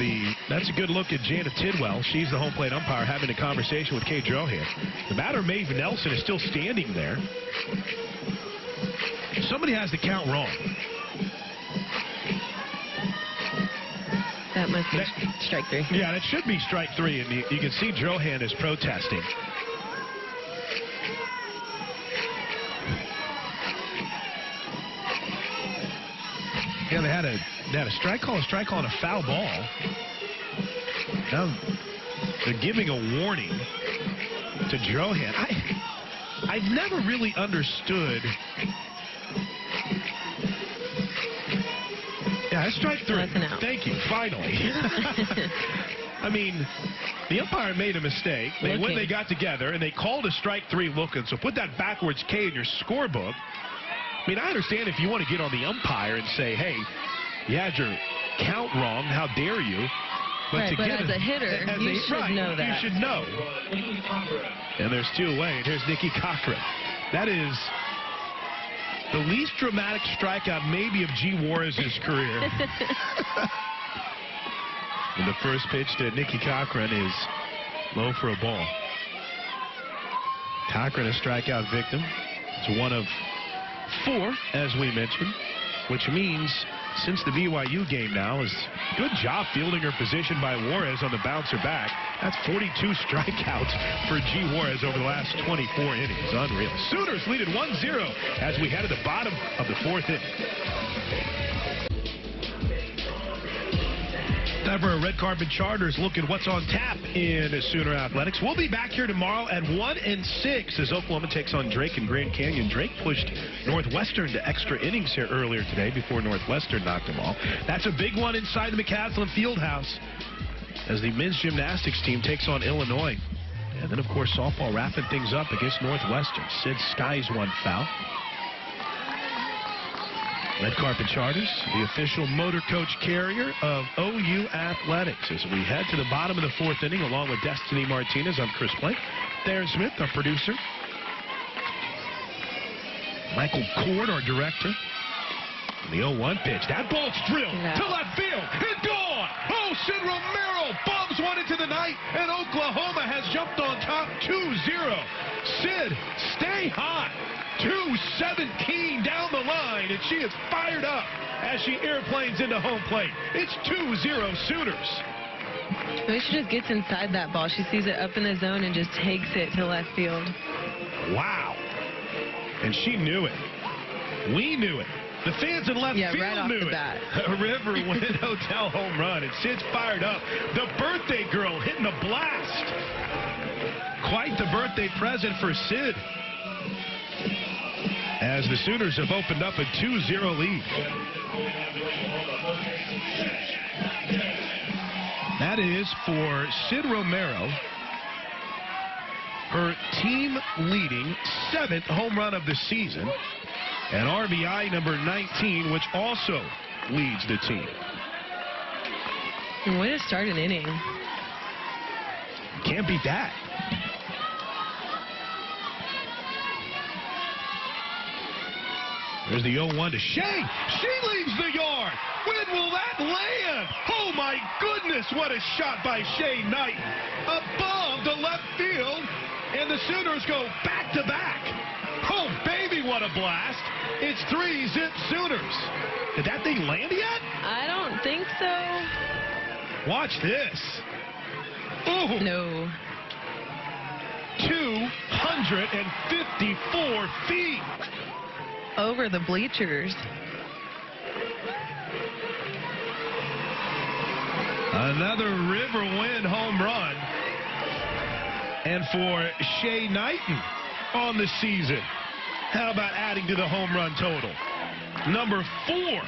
that's a good look at Jana Tidwell. She's the home plate umpire having a conversation with Kate Drohan. The batter, Maeve Nelson, is still standing there. Somebody has the count wrong. That must be strike 3. Yeah, that should be strike 3, and you can see Drohan is protesting. Yeah, they had a strike call and a foul ball. Now they're giving a warning to Drohan. I've never really understood. Yeah, that's strike 3. That's an out. Thank you. Finally. I mean, the umpire made a mistake. When they got together and they called a strike 3 looking. So put that backwards K in your scorebook. I mean, I understand if you want to get on the umpire and say, hey, you had your count wrong. How dare you? But as a hitter, you should know that. You should know. And there's 2 away. And here's Nikki Cochran. That is the least dramatic strikeout maybe of G. Juarez's career. And the first pitch to Nikki Cochran is low for a ball. Cochran, a strikeout victim. It's 1 of 4, as we mentioned, which means since the BYU game now is good job fielding her position by Juarez on the bouncer back. That's 42 strikeouts for G. Juarez over the last 24 innings. Unreal. Sooners lead at 1-0 as we head to the bottom of the 4th inning. Time for a red carpet Charters look at what's on tap in Sooner Athletics. We'll be back here tomorrow at 1 and 6 as Oklahoma takes on Drake in Grand Canyon. Drake pushed Northwestern to extra innings here earlier today before Northwestern knocked them off. That's a big one inside the McCaslin Fieldhouse as the men's gymnastics team takes on Illinois. And then, of course, softball wrapping things up against Northwestern. Sid skies 1 foul. Red Carpet Charters, the official motor coach carrier of OU Athletics. As we head to the bottom of the 4th inning, along with Destiny Martinez, I'm Chris Plank. Darren Smith, our producer. Michael Cord, our director. And the 0-1 pitch. That ball's drilled to left field. It's gone. Oh, Sid Romero bombs one into the night, and Oklahoma has jumped on top 2-0. Sid, stay hot. 2:17 down the line, and she is fired up as she airplanes into home plate. It's 2-0 Sooners. Maybe she just gets inside that ball. She sees it up in the zone and just takes it to left field. Wow. And she knew it. We knew it. The fans in left field right off knew the it. bat. A River Wind Hotel home run, and Sid's fired up. The birthday girl hitting a blast. Quite the birthday present for Sid, as the Sooners have opened up a 2-0 lead. That is for Sid Romero, her team-leading 7th home run of the season, and RBI number 19, which also leads the team. Way to start an inning. Can't beat that. There's the 0-1 to Shea. She leaves the yard. When will that land? Oh, my goodness, what a shot by Shea Knight. Above the left field, and the Sooners go back-to-back. Oh, baby, what a blast. It's 3-zip Sooners. Did that thing land yet? I don't think so. Watch this. Ooh. No. 254 feet. Over the bleachers. Another River Wind home run. And for Shea Knighton on the season. How about adding to the home run total? Number 4.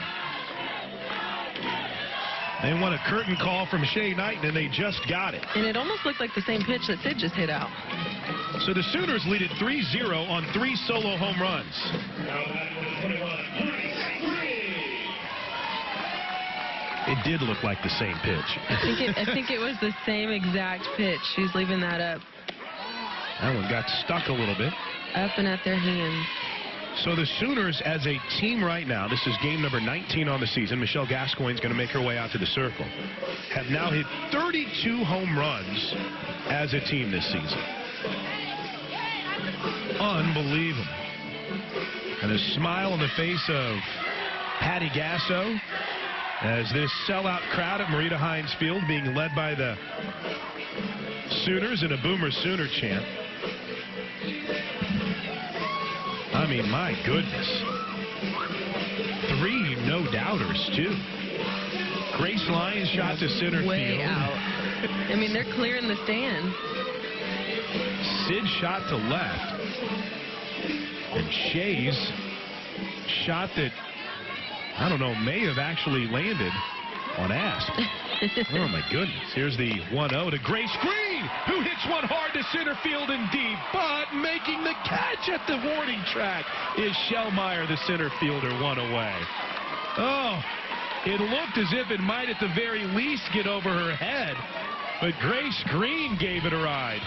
They want a curtain call from Shea Knighton, and they just got it. And it almost looked like the same pitch that Sid just hit out. So the Sooners lead at 3-0 on 3 solo home runs. It did look like the same pitch. I think it was the same exact pitch. She's leaving that up. That one got stuck a little bit. Up and at their hands. So the Sooners as a team right now, this is game number 19 on the season. Michelle Gascoigne's going to make her way out to the circle. Have now hit 32 home runs as a team this season. Unbelievable. And a smile on the face of Patty Gasso as this sellout crowd at Marita Hines Field being led by the Sooners in a Boomer Sooner chant. I mean, my goodness. 3 no-doubters, too. Grace Lyons shot to center way field. Out. I mean, they're clearing the stand. Sid shot to left. And Shea's shot that, I don't know, may have actually landed on Asp. Oh, my goodness. Here's the 1-0 to Grace Green, who hits one hard to center field and deep, but making the catch at the warning track is Shellmeyer, the center fielder, 1 away. Oh, It looked as if it might at the very least get over her head, but Grace Green gave it a ride.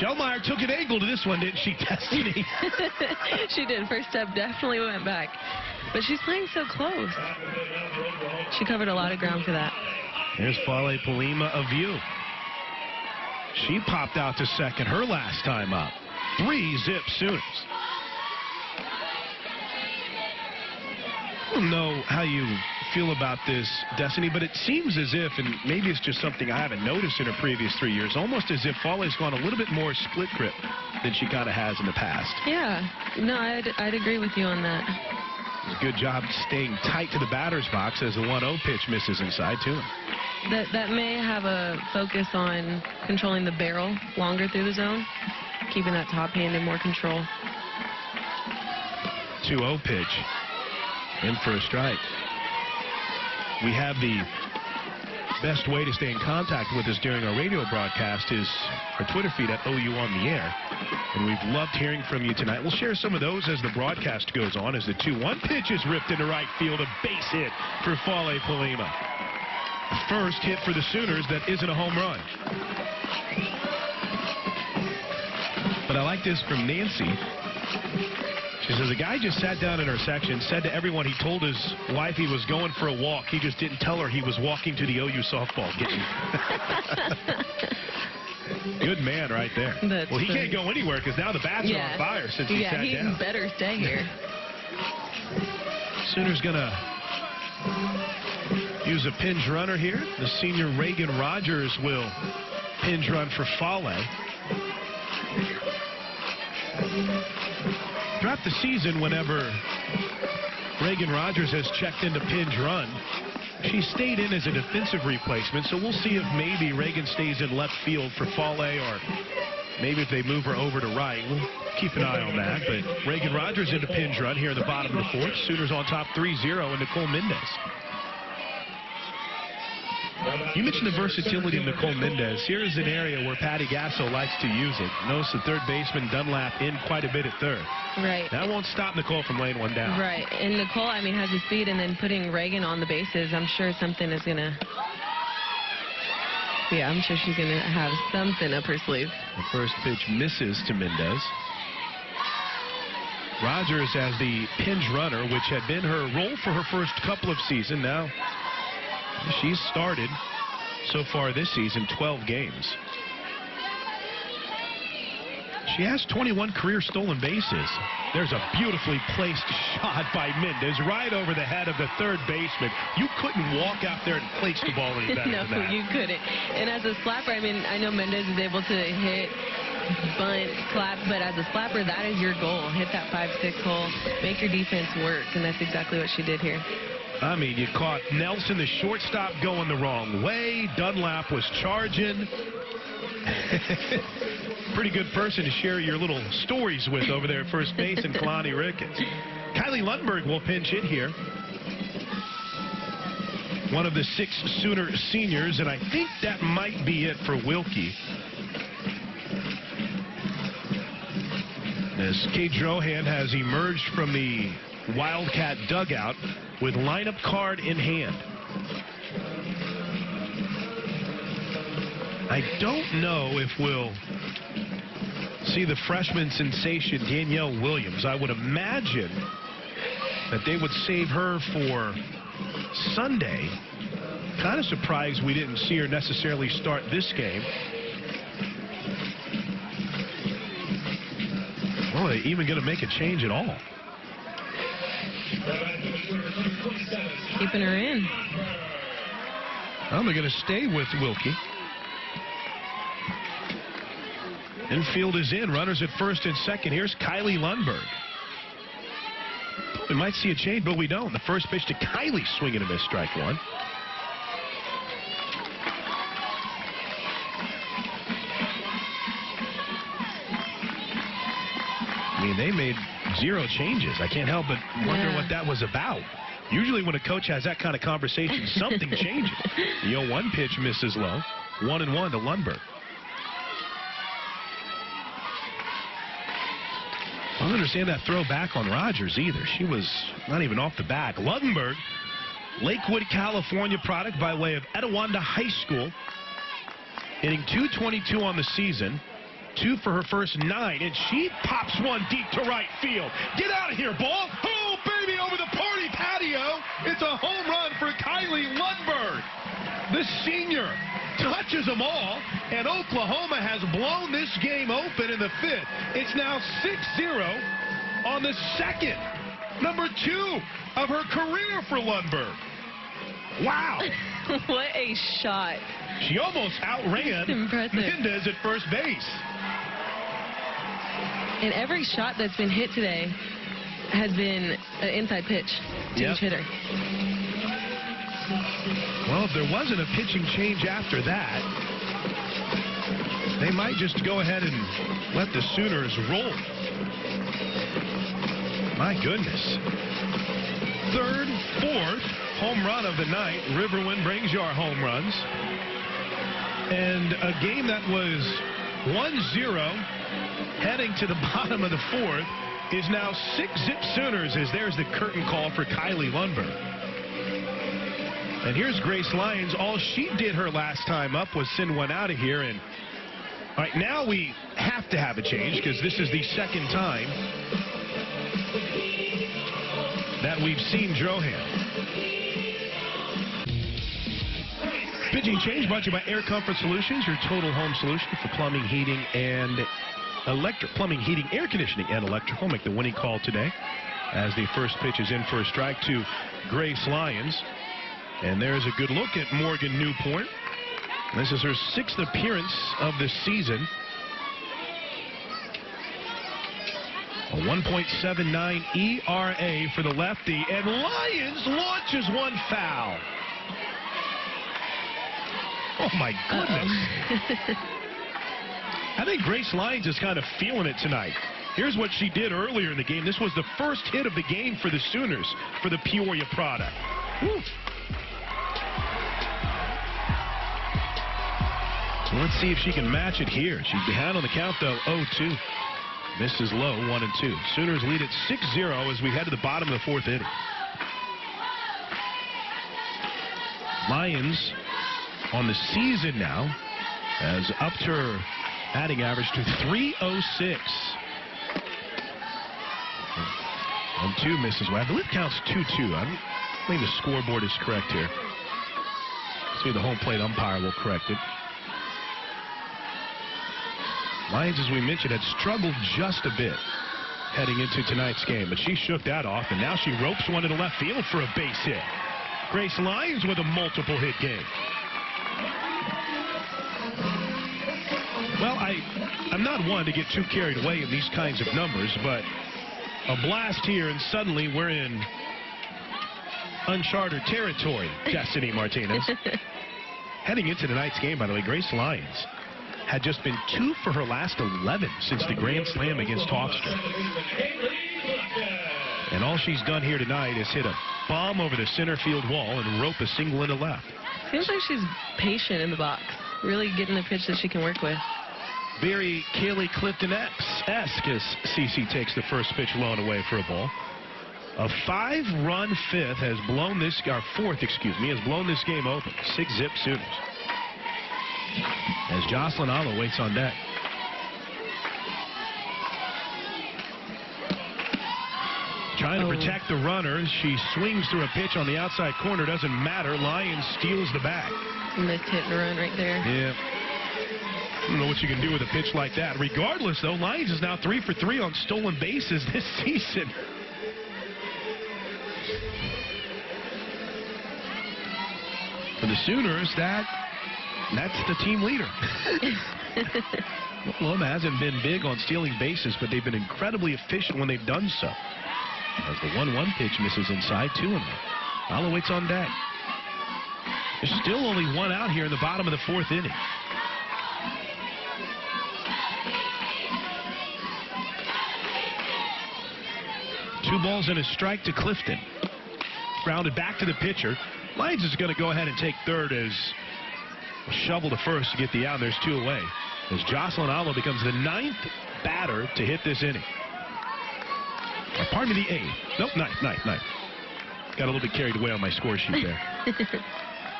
Shellmeyer took an angle to this one, didn't she, Destiny? She did. First step definitely went back. But she's playing so close. She covered a lot of ground for that. Here's Fale Polima of view. She popped out to second her last time up. 3-zip Sooners. I don't know how you feel about this, Destiny, but it seems as if, and maybe it's just something I haven't noticed in her previous 3 years, almost as if Fale's gone a little bit more split grip than she kind of has in the past. Yeah. No, I'd agree with you on that. Good job staying tight to the batter's box as the 1-0 pitch misses inside to him. That may have a focus on controlling the barrel longer through the zone, keeping that top hand in more control. 2-0 pitch. In for a strike. We have the best way to stay in contact with us during our radio broadcast is our Twitter feed at OU on the air. And we've loved hearing from you tonight. We'll share some of those as the broadcast goes on as the 2-1 pitch is ripped into right field. A base hit for Fale Polima. First hit for the Sooners that isn't a home run. But I like this from Nancy. She says, a guy just sat down in her section, said to everyone he told his wife he was going for a walk. He just didn't tell her he was walking to the OU softball game. Good man right there. Well, he can't go anywhere because now the bats are on fire since he sat down. Yeah, he better stay here. Sooners going to use a pinch runner here. The senior Reagan Rogers will pinch run for Fale. Throughout the season, whenever Reagan Rogers has checked into pinch run, she stayed in as a defensive replacement, so we'll see if maybe Reagan stays in left field for Fale, or maybe if they move her over to right. We'll keep an eye on that. But Reagan Rogers into pinch run here in the bottom of the fourth. Sooners on top 3-0, and Nicole Mendez. You mentioned the versatility of Nicole Mendez. Here is an area where Patty Gasso likes to use it. Notice the third baseman Dunlap in quite a bit at third. Right. That won't stop Nicole from laying one down. Right. And Nicole, I mean, has the speed, and then putting Reagan on the bases, I'm sure something is going to... Yeah, I'm sure she's going to have something up her sleeve. The first pitch misses to Mendez. Rogers as the pinch runner, which had been her role for her first couple of seasons. Now she's started so far this season 12 games. She has 21 career stolen bases. There's a beautifully placed shot by Mendez right over the head of the third baseman. You couldn't walk out there and place the ball any better no, than that. You couldn't. And as a slapper, I mean, I know Mendez is able to hit, bunt, slap, but as a slapper, that is your goal. Hit that 5-6 hole, make your defense work, and that's exactly what she did here. I mean, you caught Nelson, the shortstop, going the wrong way. Dunlap was charging. Pretty good person to share your little stories with over there at first base, and Kalani Ricketts. Kylie Lundberg will pinch hit here. One of the 6 Sooner seniors, and I think that might be it for Wilkie. As Kate Drohan has emerged from the Wildcat dugout with lineup card in hand. I don't know if we'll see the freshman sensation Danielle Williams. I would imagine that they would save her for Sunday. Kind of surprised we didn't see her necessarily start this game. Well, are they even going to make a change at all? Keeping her in. Well, they're going to stay with Wilkie. Infield is in. Runners at first and second. Here's Kylie Lundberg. We might see a change, but we don't. The first pitch to Kylie, swinging a miss, strike one. I mean, they made 0 changes. I can't help but wonder what that was about. Usually when a coach has that kind of conversation, something changes. The 0-1 pitch misses low. 1-1 to Lundberg. I don't understand that throw back on Rogers either. She was not even off the back. Lundenberg, Lakewood, California product by way of Etiwanda High School. Hitting .222 on the season. 2 for her first 9, and she pops one deep to right field. Get out of here, ball. Oh, baby, over the party patio. It's a home run for Kylie Lundberg. The senior touches them all, and Oklahoma has blown this game open in the 5th. It's now 6-0 on the second, number 2 of her career for Lundberg. Wow. What a shot. She almost outran Mendez at first base. And every shot that's been hit today has been an inside pitch to each hitter. Well, if there wasn't a pitching change after that, they might just go ahead and let the Sooners roll. My goodness. 3rd, 4th home run of the night. Riverwind brings you our home runs. And a game that was 1-0 heading to the bottom of the 4th is now 6-zip Sooners, as there's the curtain call for Kylie Lundberg. And here's Grace Lyons. All she did her last time up was send one out of here. And all right, now we have to have a change because this is the second time that we've seen Drohan. Pitching change brought to you by Air Comfort Solutions, your total home solution for plumbing, heating, and plumbing, heating, air conditioning, and electrical. Make the winning call today as the first pitch is in for a strike to Grace Lyons. And there's a good look at Morgan Newport. This is her 6th appearance of the season. A 1.79 ERA for the lefty, and Lyons launches one foul. Oh, my goodness. I think Grace Lyons is kind of feeling it tonight. Here's what she did earlier in the game. This was the first hit of the game for the Sooners for the Peoria product. Woo. Let's see if she can match it here. She's behind on the count, though, 0-2. Misses low, 1-2. Sooners lead at 6-0 as we head to the bottom of the 4th inning. Lyons on the season now has upped her batting average to .306. 1-2 misses. Well, I believe it counts 2-2. I think the scoreboard is correct here. See, the home plate umpire will correct it. Lyons, as we mentioned, had struggled just a bit heading into tonight's game, but she shook that off, and now she ropes one into left field for a base hit. Grace Lyons with a multiple hit game. Well, I'm not one to get too carried away in these kinds of numbers, but a blast here, and suddenly we're in uncharted territory, Destiny Martinez. Heading into tonight's game, by the way, Grace Lyons had just been 2 for her last 11 since the grand slam against Hofstra. And all she's done here tonight is hit a bomb over the center field wall and rope a single into left. Seems like she's patient in the box, really getting the pitch that she can work with. Very Kaylee Clifton-esque as CeCe takes the first pitch low and away for a ball. A 5-run 5th has blown this, or 4th, excuse me, has blown this game open. 6-zip Sooners. As Jocelyn Allo waits on deck. Trying to protect the runner. She swings through a pitch on the outside corner. Doesn't matter. Lyons steals the bag. Missed hit and run right there. Yeah. I don't know what you can do with a pitch like that. Regardless, though, Lyons is now 3 for 3 on stolen bases this season. For the Sooners, that's the team leader. Oklahoma hasn't been big on stealing bases, but they've been incredibly efficient when they've done so. As the 1-1 pitch misses inside, 2-1. Allo waits on deck. There's still only one out here in the bottom of the 4th inning. Two balls and a strike to Clifton. Grounded back to the pitcher. Lyons is going to go ahead and take third as shovel to first to get the out. There's 2 away. As Jocelyn Allo becomes the 9th batter to hit this inning. Pardon me, the 8th. Nope, 9th. Got a little bit carried away on my score sheet there.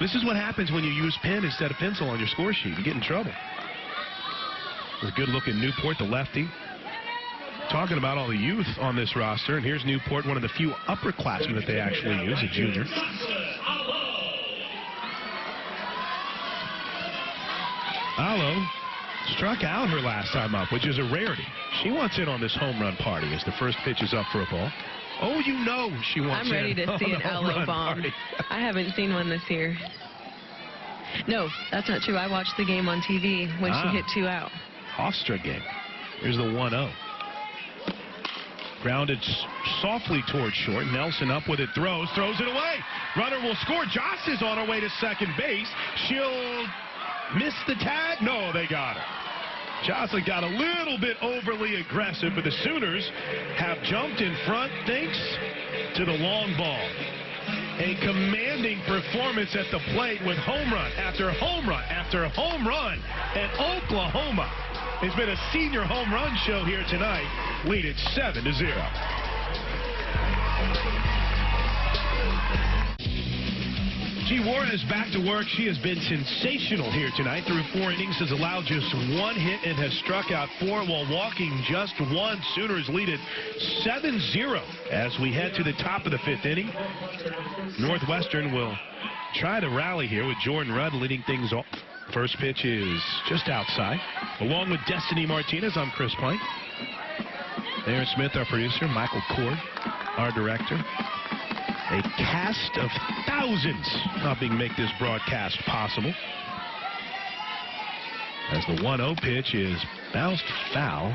This is what happens when you use pen instead of pencil on your score sheet. You get in trouble. It was a good-looking Newport, the lefty. Talking about all the youth on this roster, and here's Newport, one of the few upperclassmen that they actually use, a junior. Alo struck out her last time up, which is a rarity. She wants in on this home run party as the first pitch is up for a ball. Oh, you know she wants in. I'm ready to see an Alo bomb. I haven't seen one this year. No, that's not true. I watched the game on TV when she hit 2 out. Hofstra game. Here's the 1-0. Grounded softly towards short. Nelson up with it, throws it away. Runner will score. Joss is on her way to second base. She'll miss the tag. No, they got her. Jocelyn got a little bit overly aggressive, but the Sooners have jumped in front thanks to the long ball. A commanding performance at the plate with home run after home run after home run. And Oklahoma has been a senior home run show here tonight. Lead it 7-0. G. Juarez back to work. She has been sensational here tonight. Through 4 innings, has allowed just 1 hit and has struck out 4 while walking just 1. Sooners lead it 7-0 as we head to the top of the 5th inning. Northwestern will try to rally here with Jordan Rudd leading things off. First pitch is just outside. Along with Destiny Martinez, I'm Chris Plank. Aaron Smith, our producer. Michael Cord, our director. A cast of thousands helping make this broadcast possible. As the 1-0 pitch is bounced foul.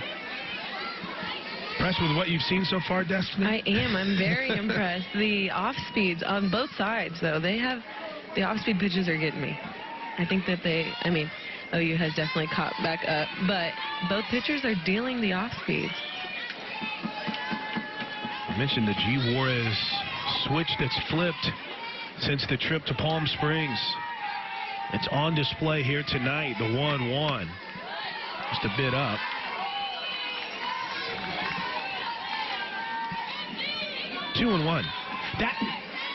Impressed with what you've seen so far, Destiny? I am. I'm very impressed. The off-speeds on both sides, though, they have the off-speed pitches are getting me. I think that OU has definitely caught back up, but both pitchers are dealing the off-speeds. I mentioned the G. Juarez switch that's flipped since the trip to Palm Springs. It's on display here tonight, the 1-1. Just a bit up. Two and 1. That,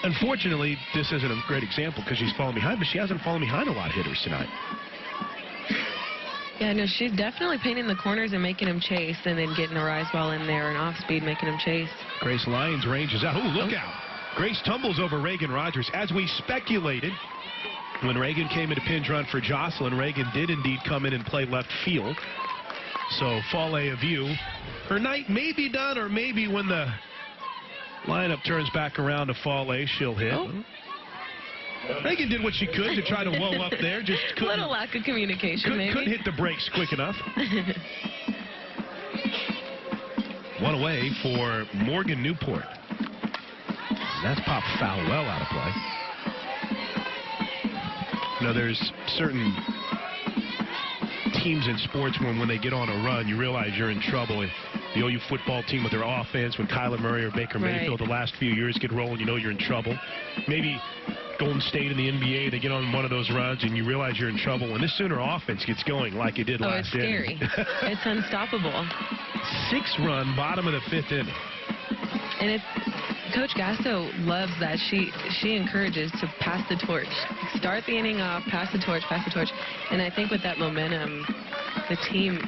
unfortunately, this isn't a great example because she's falling behind, but she hasn't fallen behind a lot of hitters tonight. Yeah, no, she's definitely painting the corners and making them chase, and then getting a rise ball in there and off speed, making them chase. Grace Lyons ranges out. Ooh, look out. Grace tumbles over Reagan Rogers. As we speculated, when Reagan came into pinch run for Jocelyn, Reagan did indeed come in and play left field. So, Fall A of view. Her night may be done, or maybe when the lineup turns back around to Fall A, she'll hit. Oh. Reagan did what she could to try to whoa up there. Just couldn't. A little lack of communication, maybe. Couldn't hit the brakes quick enough. One away for Morgan Newport. That's popped foul well out of play. You know, there's certain teams in sports when they get on a run, you realize you're in trouble. The OU football team with their offense, when Kyler Murray or Baker Mayfield the last few years get rolling, you know you're in trouble. Maybe Golden State in the NBA, they get on one of those runs and you realize you're in trouble. When this Sooner offense gets going like it did last inning. It's scary. It's unstoppable. 6-run, bottom of the 5th inning. And Coach Gasso loves that. She encourages to pass the torch. Start the inning off, pass the torch. And I think with that momentum, the team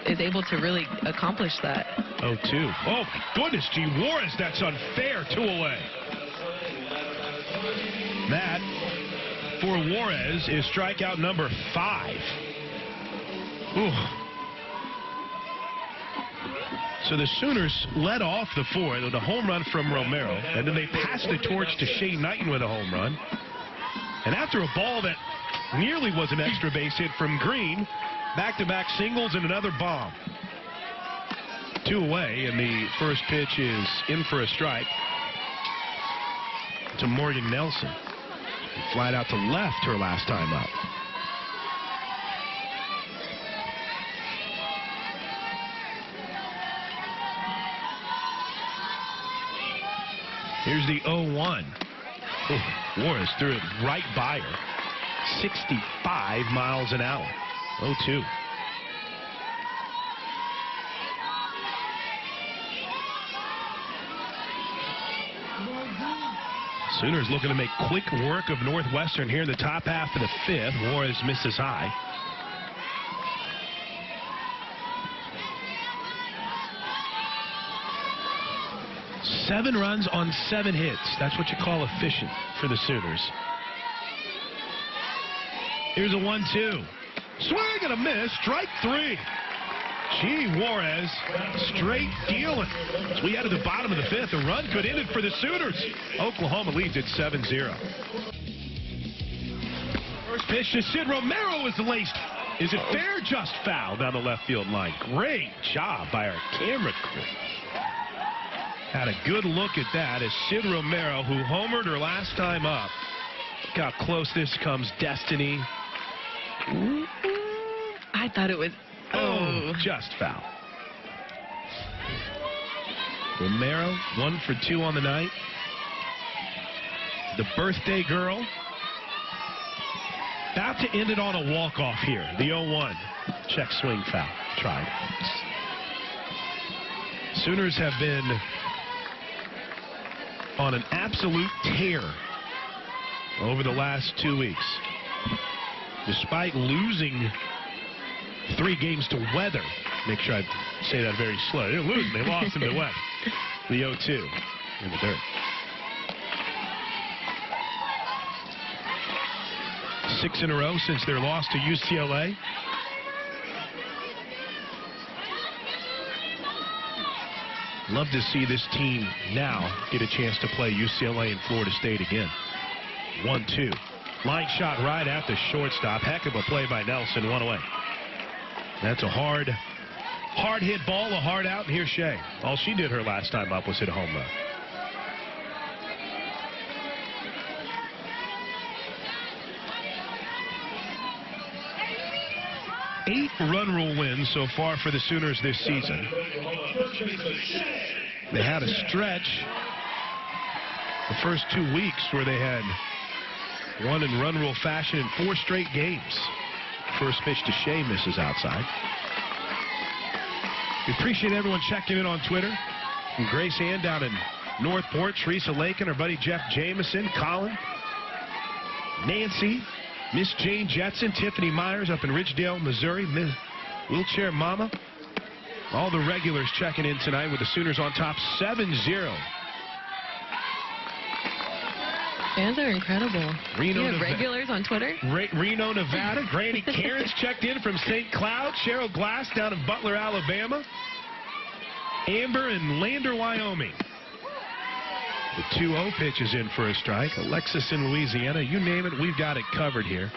is able to really accomplish that. 0-2. Oh, my goodness, G. Juarez, that's unfair. 2 away. That, for Juarez, is strikeout number 5. Ooh. So the Sooners led off the 4th with a home run from Romero, and then they passed the torch to Shane Knighton with a home run. And after a ball that nearly was an extra base hit from Green, back-to-back singles and another bomb. 2 away, and the first pitch is in for a strike to Morgan Nelson. She flied out to left her last time up. Here's the 0-1. Juarez threw it right by her. 65 miles an hour. 0-2. Sooners looking to make quick work of Northwestern here in the top half of the 5th. Juarez misses high. Seven runs on 7 hits. That's what you call efficient for the Sooners. Here's a 1-2. Swing and a miss. Strike 3. Gee, Juarez, straight dealing. As we head to the bottom of the 5th, a run could end it for the Sooners. Oklahoma leads at 7-0. First pitch to Sid Romero is laced. Is it fair? Just foul down the left field line. Great job by our camera crew. Had a good look at that as Sid Romero, who homered her last time up. Look how close this comes. Destiny. I thought it was... Oh, just foul. Romero, 1 for 2 on the night. The birthday girl. About to end it on a walk-off here. The 0-1. Check swing foul. Tried. Sooners have been on an absolute tear over the last 2 weeks. Despite losing 3 games to weather. Make sure I say that very slow. They didn't lose. They lost them to weather. The 0-2 in the dirt. 6 in a row since their loss to UCLA. Love to see this team now get a chance to play UCLA and Florida State again. 1-2. Line shot right at the shortstop. Heck of a play by Nelson. 1 away. That's a hard hit ball, a hard out, and here's Shea. All she did her last time up was hit a home run. Eight run rule wins so far for the Sooners this season. They had a stretch the first 2 weeks where they had won in run rule fashion in 4 straight games. First pitch to Shea, misses outside. We appreciate everyone checking in on Twitter. From Grace Ann down in Northport, Teresa Lake and our buddy Jeff Jameson, Colin, Nancy, Miss Jane Jetson, Tiffany Myers up in Ridgedale, Missouri, Miss Wheelchair Mama. All the regulars checking in tonight with the Sooners on top 7-0. Fans are incredible. Reno, you have regulars on Twitter? Reno, Nevada. Granny Karen's checked in from St. Cloud. Cheryl Glass down in Butler, Alabama. Amber in Lander, Wyoming. The 2-0 pitch is in for a strike. Alexis in Louisiana. You name it, we've got it covered here.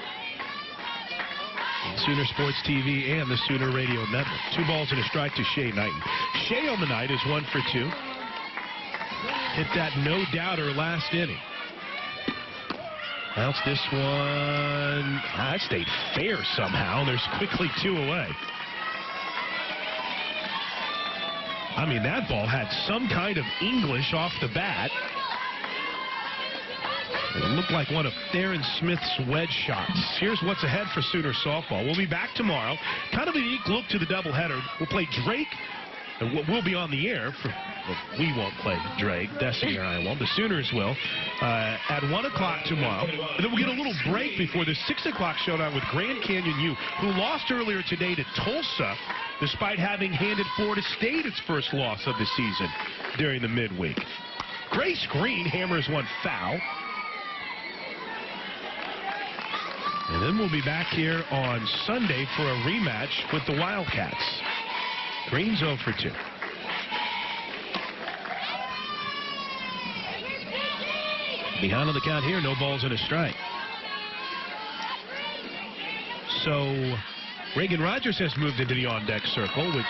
Sooner Sports TV and the Sooner Radio Network. 2 balls and a strike to Shea Knighton. Shea on the night is 1 for 2. Hit that no-doubter last inning. Bounce this one. That stayed fair somehow. There's quickly 2 away. I mean, that ball had some kind of English off the bat. It looked like one of Theron Smith's wedge shots. Here's what's ahead for Sooner softball. We'll be back tomorrow. Kind of a unique look to the doubleheader. We'll play Drake. We'll be on the air. We won't play Drake. Destiny and I won't. The Sooners will. At 1 o'clock tomorrow. And then we'll get a little break before the 6 o'clock showdown with Grand Canyon U, who lost earlier today to Tulsa, despite having handed Florida State its first loss of the season during the midweek. Grace Green hammers one foul. And then we'll be back here on Sunday for a rematch with the Wildcats. Green's 0 for 2. Behind on the count here, no balls and a strike. So Reagan Rogers has moved into the on-deck circle, which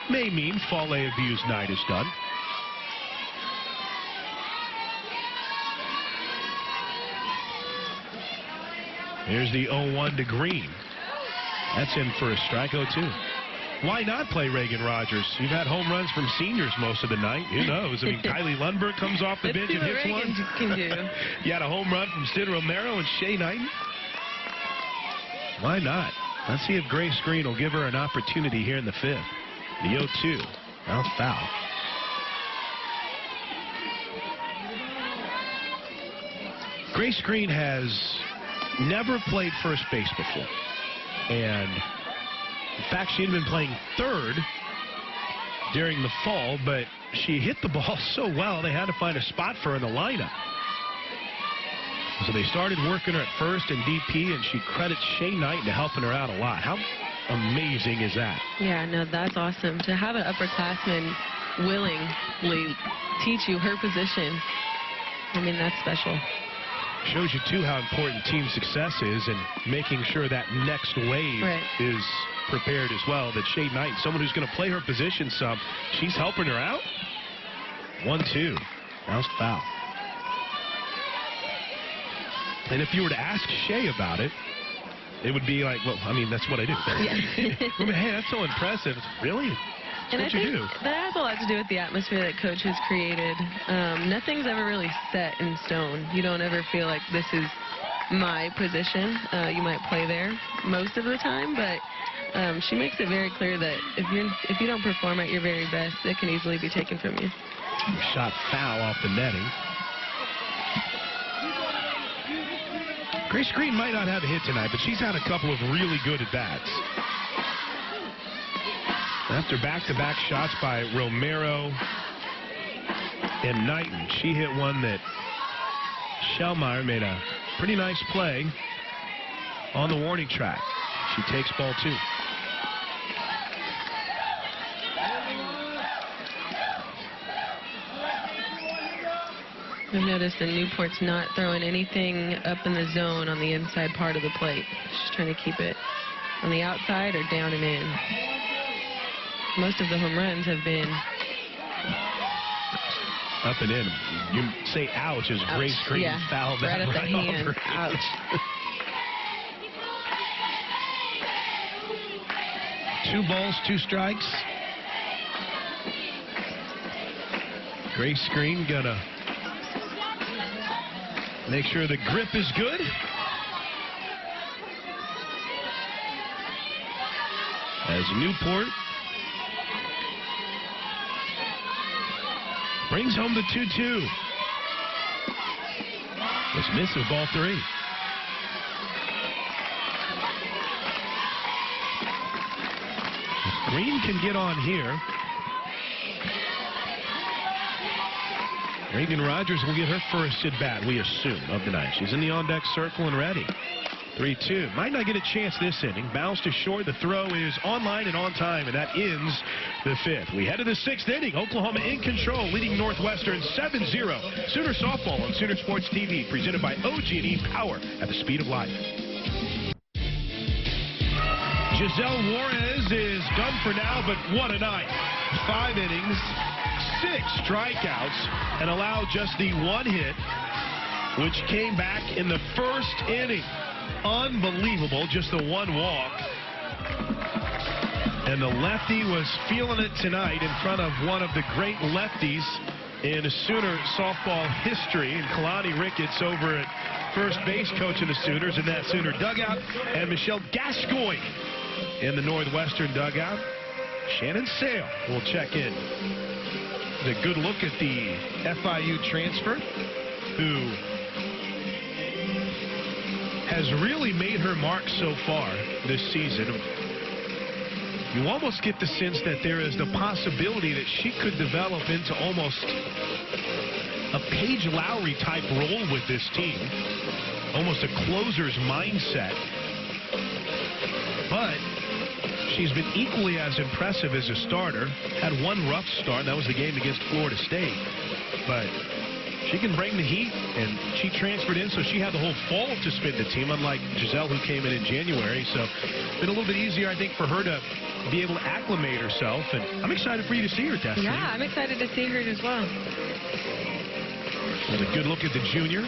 may mean Fall A Abuse night is done. Here's the 0-1 to Green. That's in for a strike. 0-2. Why not play Reagan Rogers? You've had home runs from seniors most of the night. Who knows? I mean, Kylie Lundberg comes off the bench and hits one. Can do. You had a home run from Sid Romero and Shea Knighton. Why not? Let's see if Grace Green will give her an opportunity here in the 5th. The 0-2. Now foul. Grace Green has never played first base before. And, in fact, she had been playing third during the fall, but she hit the ball so well they had to find a spot for her in the lineup. So they started working her at first and DP, and she credits Shay Knight to helping her out a lot. How amazing is that? Yeah, no, that's awesome. To have an upperclassman willingly teach you her position, I mean, that's special. Shows you, too, how important team success is and making sure that next wave is prepared as well. That Shay Knight, someone who's going to play her position some, she's helping her out. 1-2. Bounced foul. And if you were to ask Shay about it, it would be like, well, I mean, that's what I do. Yeah. I mean, hey, that's so impressive. Really? And I think that has a lot to do with the atmosphere that Coach has created. Nothing's ever really set in stone. You don't ever feel like this is my position. You might play there most of the time, but she makes it very clear that if you don't perform at your very best, it can easily be taken from you. Shot foul off the netting. Grace Green might not have a hit tonight, but she's had a couple of really good at-bats. After back-to-back shots by Romero and Knighton, she hit one that Shellmeyer made a pretty nice play on the warning track. She takes ball 2. I've noticed that Newport's not throwing anything up in the zone on the inside part of the plate. She's trying to keep it on the outside or down and in. Most of the home runs have been up and in. You say ouch as Grace Green fouled that right at the hand. over. Ouch. Two balls, 2 strikes. Grace Green gonna make sure the grip is good. As Newport brings home the 2-2. This misses ball 3. If Green can get on here, Reagan Rogers will get her first at bat, we assume, of the night. She's in the on-deck circle and ready. 3-2. Might not get a chance this inning. Bounced to short. The throw is online and on time, and that ends the 5th. We head to the 6th inning. Oklahoma in control, leading Northwestern 7-0. Sooner softball on Sooner Sports TV, presented by OG&E Power at the speed of light. Giselle Juarez is done for now, but what a night. 5 innings, 6 strikeouts, and allowed just the 1 hit, which came back in the 1st inning. Unbelievable, just the 1 walk. And the lefty was feeling it tonight in front of one of the great lefties in Sooner softball history, and Kalani Ricketts over at first base coaching the Sooners in that Sooner dugout, and Michelle Gascoigne in the Northwestern dugout. Shannon Sale will check in. A good look at the FIU transfer, who has really made her mark so far this season. You almost get the sense that there is the possibility that she could develop into almost a Paige Lowry type role with this team, almost a closer's mindset. But she's been equally as impressive as a starter. Had 1 rough start, that was the game against Florida State. But she can bring the heat, and she transferred in, so she had the whole fall to spin the team, unlike Giselle, who came in January. So it's been a little bit easier, I think, for her to be able to acclimate herself. And I'm excited for you to see her, Destiny. Yeah, I'm excited to see her as well. There's a good look at the junior.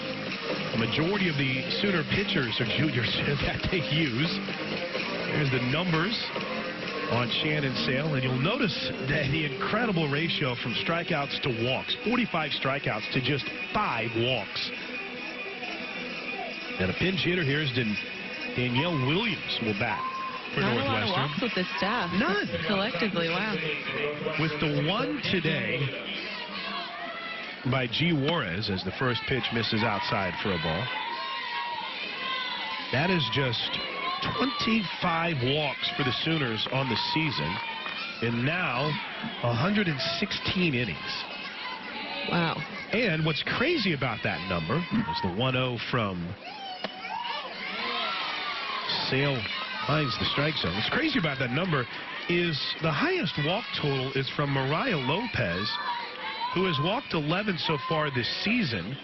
The majority of the Sooner pitchers are juniors that they use. There's the numbers on Shannon Sale, and you'll notice that the incredible ratio from strikeouts to walks, 45 strikeouts to just 5 walks. And a pinch hitter here is Danielle Williams will bat for Not Northwestern. a lot of walks with this staff. None. Collectively, wow. With the 1 today, by G. Juarez as the first pitch misses outside for a ball. That is just 25 walks for the Sooners on the season, and now 116 innings. Wow. And what's crazy about that number is the 1-0 from Sale finds the strike zone. What's crazy about that number is the highest walk total is from Mariah Lopez, who has walked 11 so far this season,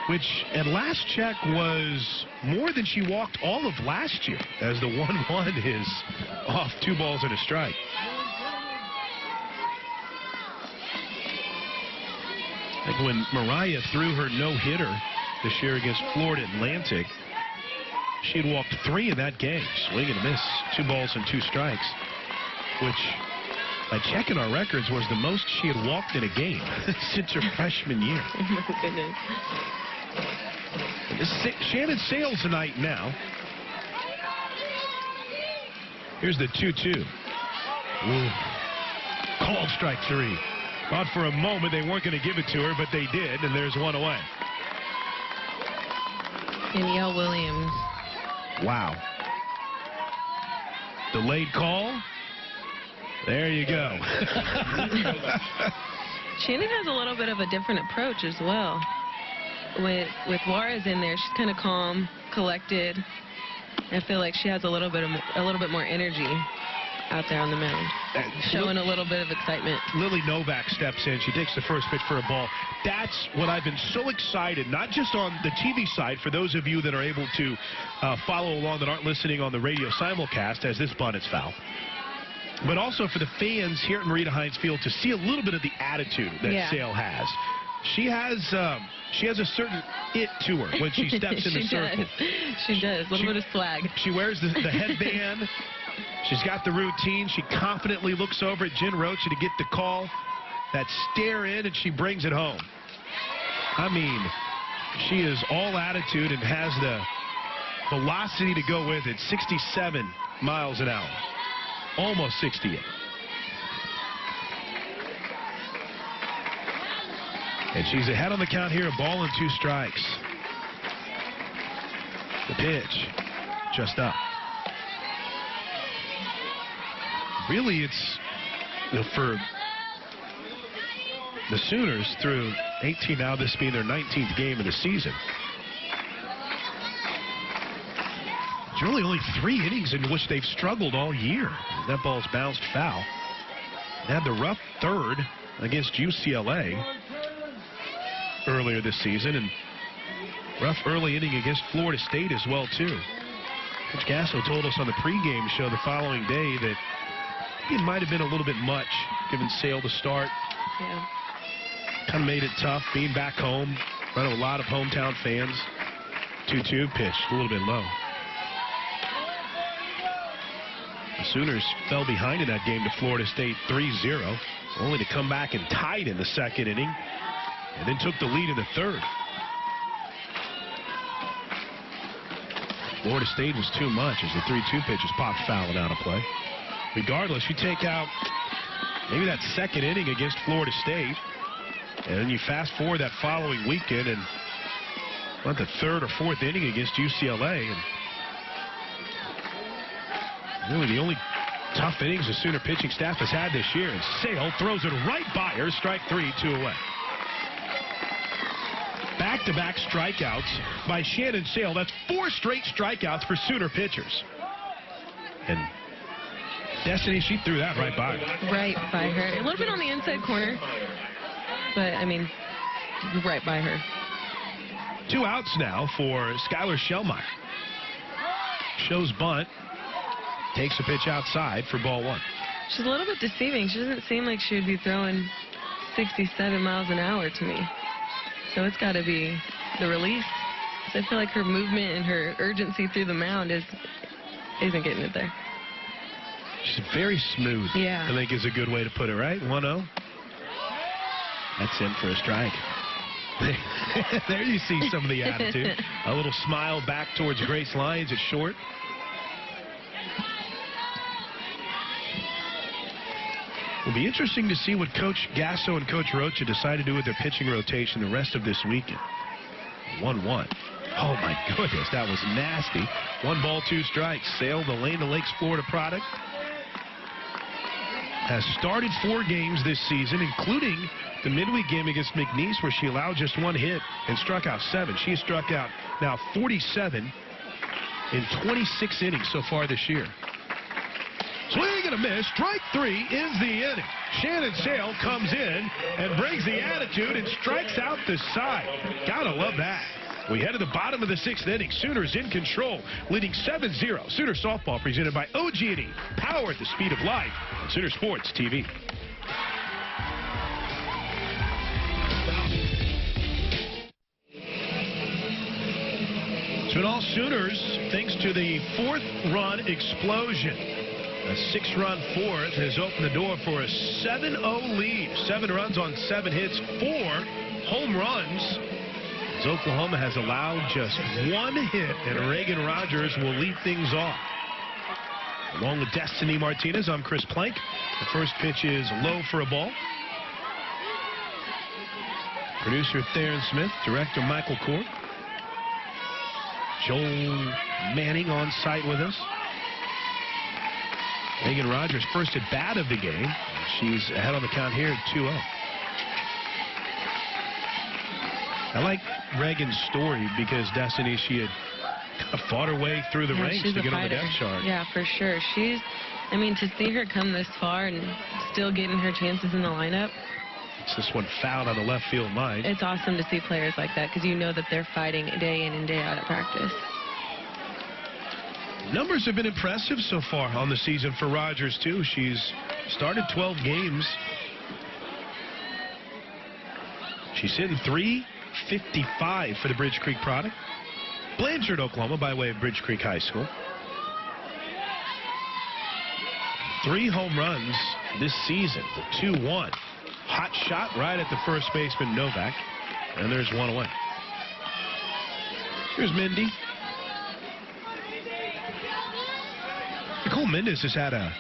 which at last check was more than she walked all of last year, as the 1-1 is off 2 balls and a strike. Like when Mariah threw her no-hitter this year against Florida Atlantic, she had walked 3 in that game. Swing and a miss, 2 balls and 2 strikes, which, by checking our records, was the most she had walked in a game since her freshman year. Oh, my goodness. This is Shannon Sales tonight now. Here's the 2-2. Ooh. Called strike 3. Thought for a moment they weren't going to give it to her, but they did, and there's 1 away. Danielle Williams. Wow. Delayed call. There you go. Shannon has a little bit of a different approach as well. With Juarez in there, she's kind of calm, collected. I feel like she has a little bit more energy out there on the mound, showing a little bit of excitement. Lily Novak steps in. She takes the first pitch for a ball. That's what I've been so excited, not just on the TV side, for those of you that are able to follow along that aren't listening on the radio simulcast, as this bunt is foul, but also for the fans here at Marita Hines Field to see a little bit of the attitude that Sale has. She has a certain it to her when she steps in the circle. She does. A little bit of swag. She wears the headband. She's got the routine. She confidently looks over at Jen Rocha to get the call. That stare in, and she brings it home. I mean, she is all attitude and has the velocity to go with it. 67 miles an hour. Almost 68. And she's ahead on the count here, a ball and 2 strikes. The pitch, just up. Really, it's for the Sooners through 18 now, this being their 19th game of the season. It's really only 3 innings in which they've struggled all year. That ball's bounced foul. They had the rough third against UCLA earlier this season, and rough early inning against Florida State as well, too. Coach Gasso told us on the pregame show the following day that it might have been a little bit much, given Sale to start. Yeah. Kind of made it tough being back home, in front of a lot of hometown fans. 2-2 pitch, a little bit low. The Sooners fell behind in that game to Florida State 3-0, only to come back and tied in the second inning, and then took the lead in the third. Florida State was too much as the 3-2 pitch is popped foul and out of play. Regardless, you take out maybe that second inning against Florida State, and then you fast forward that following weekend and went the 3rd or 4th inning against UCLA. And really the only tough innings the Sooner pitching staff has had this year. And Sale throws it right by her. Strike 3, 2 away. Back-to-back strikeouts by Shannon Sale. That's 4 straight strikeouts for Sooner pitchers. And Destiny, she threw that right by her. Right by her. A little bit on the inside corner, but, I mean, right by her. 2 outs now for Skylar Shellmeyer. Shows bunt. Takes a pitch outside for ball 1. She's a little bit deceiving. She doesn't seem like she would be throwing 67 miles an hour to me. So it's got to be the release. So I feel like her movement and her urgency through the mound isn't getting it there. She's very smooth. Yeah. I think is a good way to put it, right? 1-0. That's in for a strike. There you see some of the attitude. A little smile back towards Grace Lyons at short. It'll be interesting to see what Coach Gasso and Coach Rocha decide to do with their pitching rotation the rest of this weekend. 1-1. Oh, my goodness, that was nasty. 1 ball, 2 strikes. Sale, the Lane to Lakes, Florida product, has started 4 games this season, including the midweek game against McNeese, where she allowed just 1 hit and struck out 7. She has struck out now 47 in 26 innings so far this year. Swing and a miss. Strike 3 is the inning. Shannon Sale comes in and brings the attitude and strikes out the side. Gotta love that. We head to the bottom of the 6th inning. Sooners in control, leading 7-0. Sooner softball presented by OG&E. Power at the speed of light on Sooner Sports TV. It's been all Sooners thanks to the 4th-run explosion. A 6-run 4th has opened the door for a 7-0 lead. 7 runs on 7 hits, 4 home runs. As Oklahoma has allowed just 1 hit, and Reagan Rogers will lead things off. Along with Destiny Martinez, I'm Chris Plank. The first pitch is low for a ball. Producer Theron Smith, director Michael Court. Joel Manning on site with us. Reagan Rogers first at bat of the game. She's ahead on the count here at 2-0. I like Reagan's story because, Destiny, she had kind of fought her way through the ranks to get on the depth chart. Yeah, for sure. I mean, to see her come this far and still getting her chances in the lineup. It's this one fouled on the left field line. It's awesome to see players like that because you know that they're fighting day in and day out at practice. Numbers have been impressive so far on the season for Rogers, too. She's started 12 games. She's hitting .355 for the Bridge Creek product. Blanchard, Oklahoma, by way of Bridge Creek High School. 3 home runs this season. The 2-1. Hot shot right at the first baseman, Novak. And there's 1 away. Here's Mindy. Nicole Mendez has had a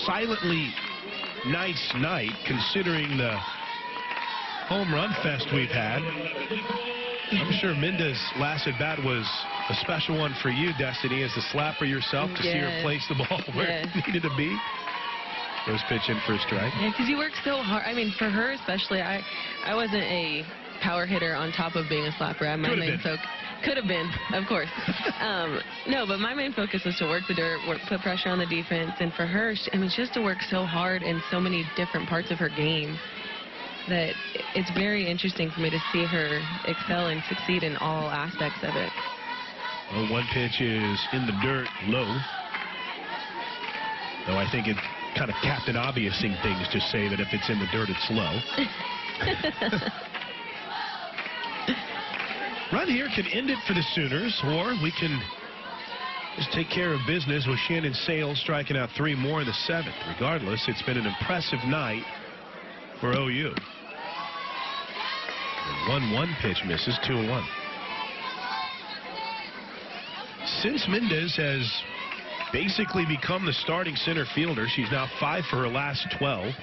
silently nice night considering the home run fest we've had. I'm sure Mendez' last at bat was a special one for you, Destiny, as the slapper yourself to see her place the ball where it needed to be. First pitch in for a strike. Yeah, because you work so hard. I mean, for her especially, I wasn't a power hitter on top of being a slapper. My main focus could have been, of course. No, but my main focus was to work the dirt, put pressure on the defense, and for her, I mean, she has to work so hard in so many different parts of her game that it's very interesting for me to see her excel and succeed in all aspects of it. Well, 1 pitch is in the dirt, low. Though I think it kind of Captain Obviousing things to say that if it's in the dirt, it's low. Run here can end it for the Sooners, or we can just take care of business with Shannon Sale striking out 3 more in the 7th. Regardless, it's been an impressive night for OU. 1-1 pitch misses, 2-1. Since Mendez has basically become the starting center fielder, she's now 5 for her last 12,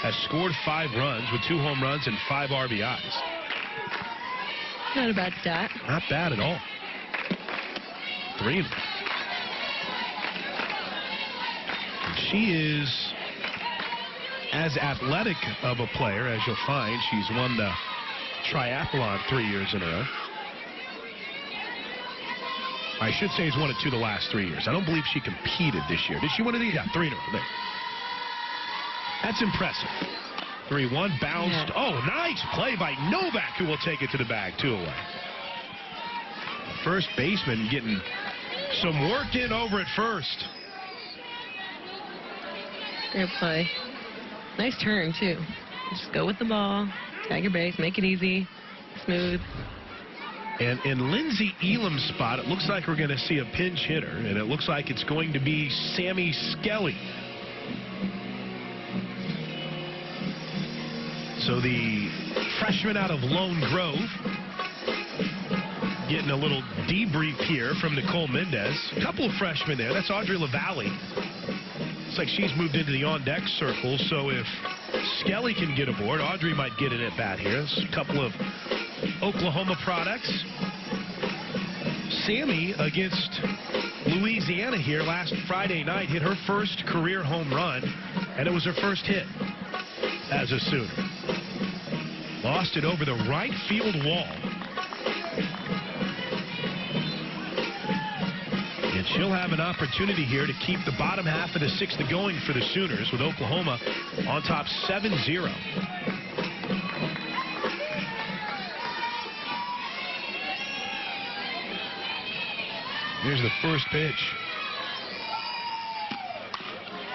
has scored 5 runs with 2 home runs and 5 RBIs. Not a bad stat. Not bad at all. 3. And she is as athletic of a player as you'll find. She's won the triathlon 3 years in a row. I should say he's won it 2 the last 3 years. I don't believe she competed this year. Did she win it? Yeah, 3 in a row. There. That's impressive. 3-1, bounced. Yeah. Oh, nice play by Novak, who will take it to the bag. 2 away. First baseman getting some work in over at first. Great play. Nice turn, too. Just go with the ball, tag your base, make it easy, smooth. And in Lindsey Elam's spot, it looks like we're going to see a pinch hitter, and it looks like it's going to be Sammy Skelly. So the freshman out of Lone Grove getting a little debrief here from Nicole Mendez. A couple of freshmen there. That's Audrey LaValle looks like she's moved into the on-deck circle, so if Skelly can get aboard, Audrey might get an at-bat here. There's a couple of Oklahoma products. Sammy against Louisiana here last Friday night hit her first career home run, and it was her first hit as a Sooner. Lost it over the right field wall. And she'll have an opportunity here to keep the bottom half of the sixth going for the Sooners, with Oklahoma on top 7-0. Here's the first pitch.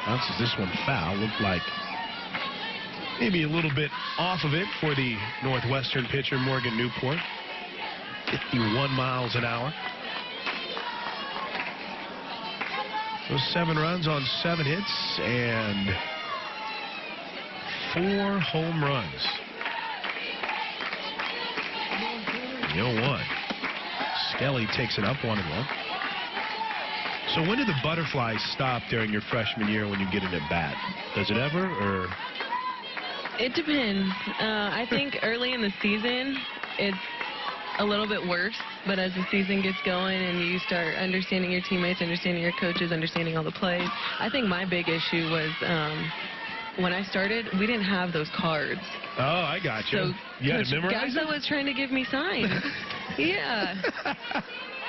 Bounces this one foul. Looked like maybe a little bit off of it for the Northwestern pitcher, Morgan Newport. 51 miles an hour. Those 7 runs on 7 hits and 4 home runs. The 0-1. Skelly takes it up 1-1. So when did the butterflies stop during your freshman year when you get an at-bat? Does it ever, or? It depends. I think early in the season, it's a little bit worse. But as the season gets going and you start understanding your teammates, understanding your coaches, understanding all the plays, I think my big issue was when I started, we didn't have those cards. Oh, I got you. So you had to memorize it? was trying to give me signs. Yeah.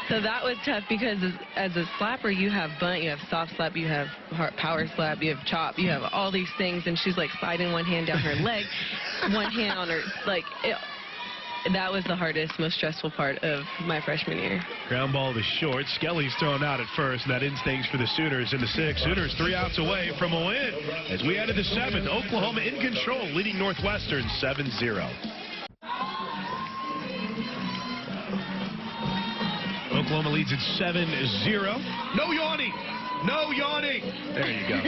So that was tough because as a slapper, you have bunt, you have soft slap, you have power slap, you have chop, you have all these things, and she's like sliding one hand down her leg, one hand on her, like, that was the hardest, most stressful part of my freshman year. Ground ball to short. Skelly's thrown out at first, and that instincts for the Sooners in the 6th. Sooners 3 outs away from a win. As we head to the 7th, Oklahoma in control, leading Northwestern 7-0. Oklahoma leads at 7-0. No yawning. No yawning. There you go.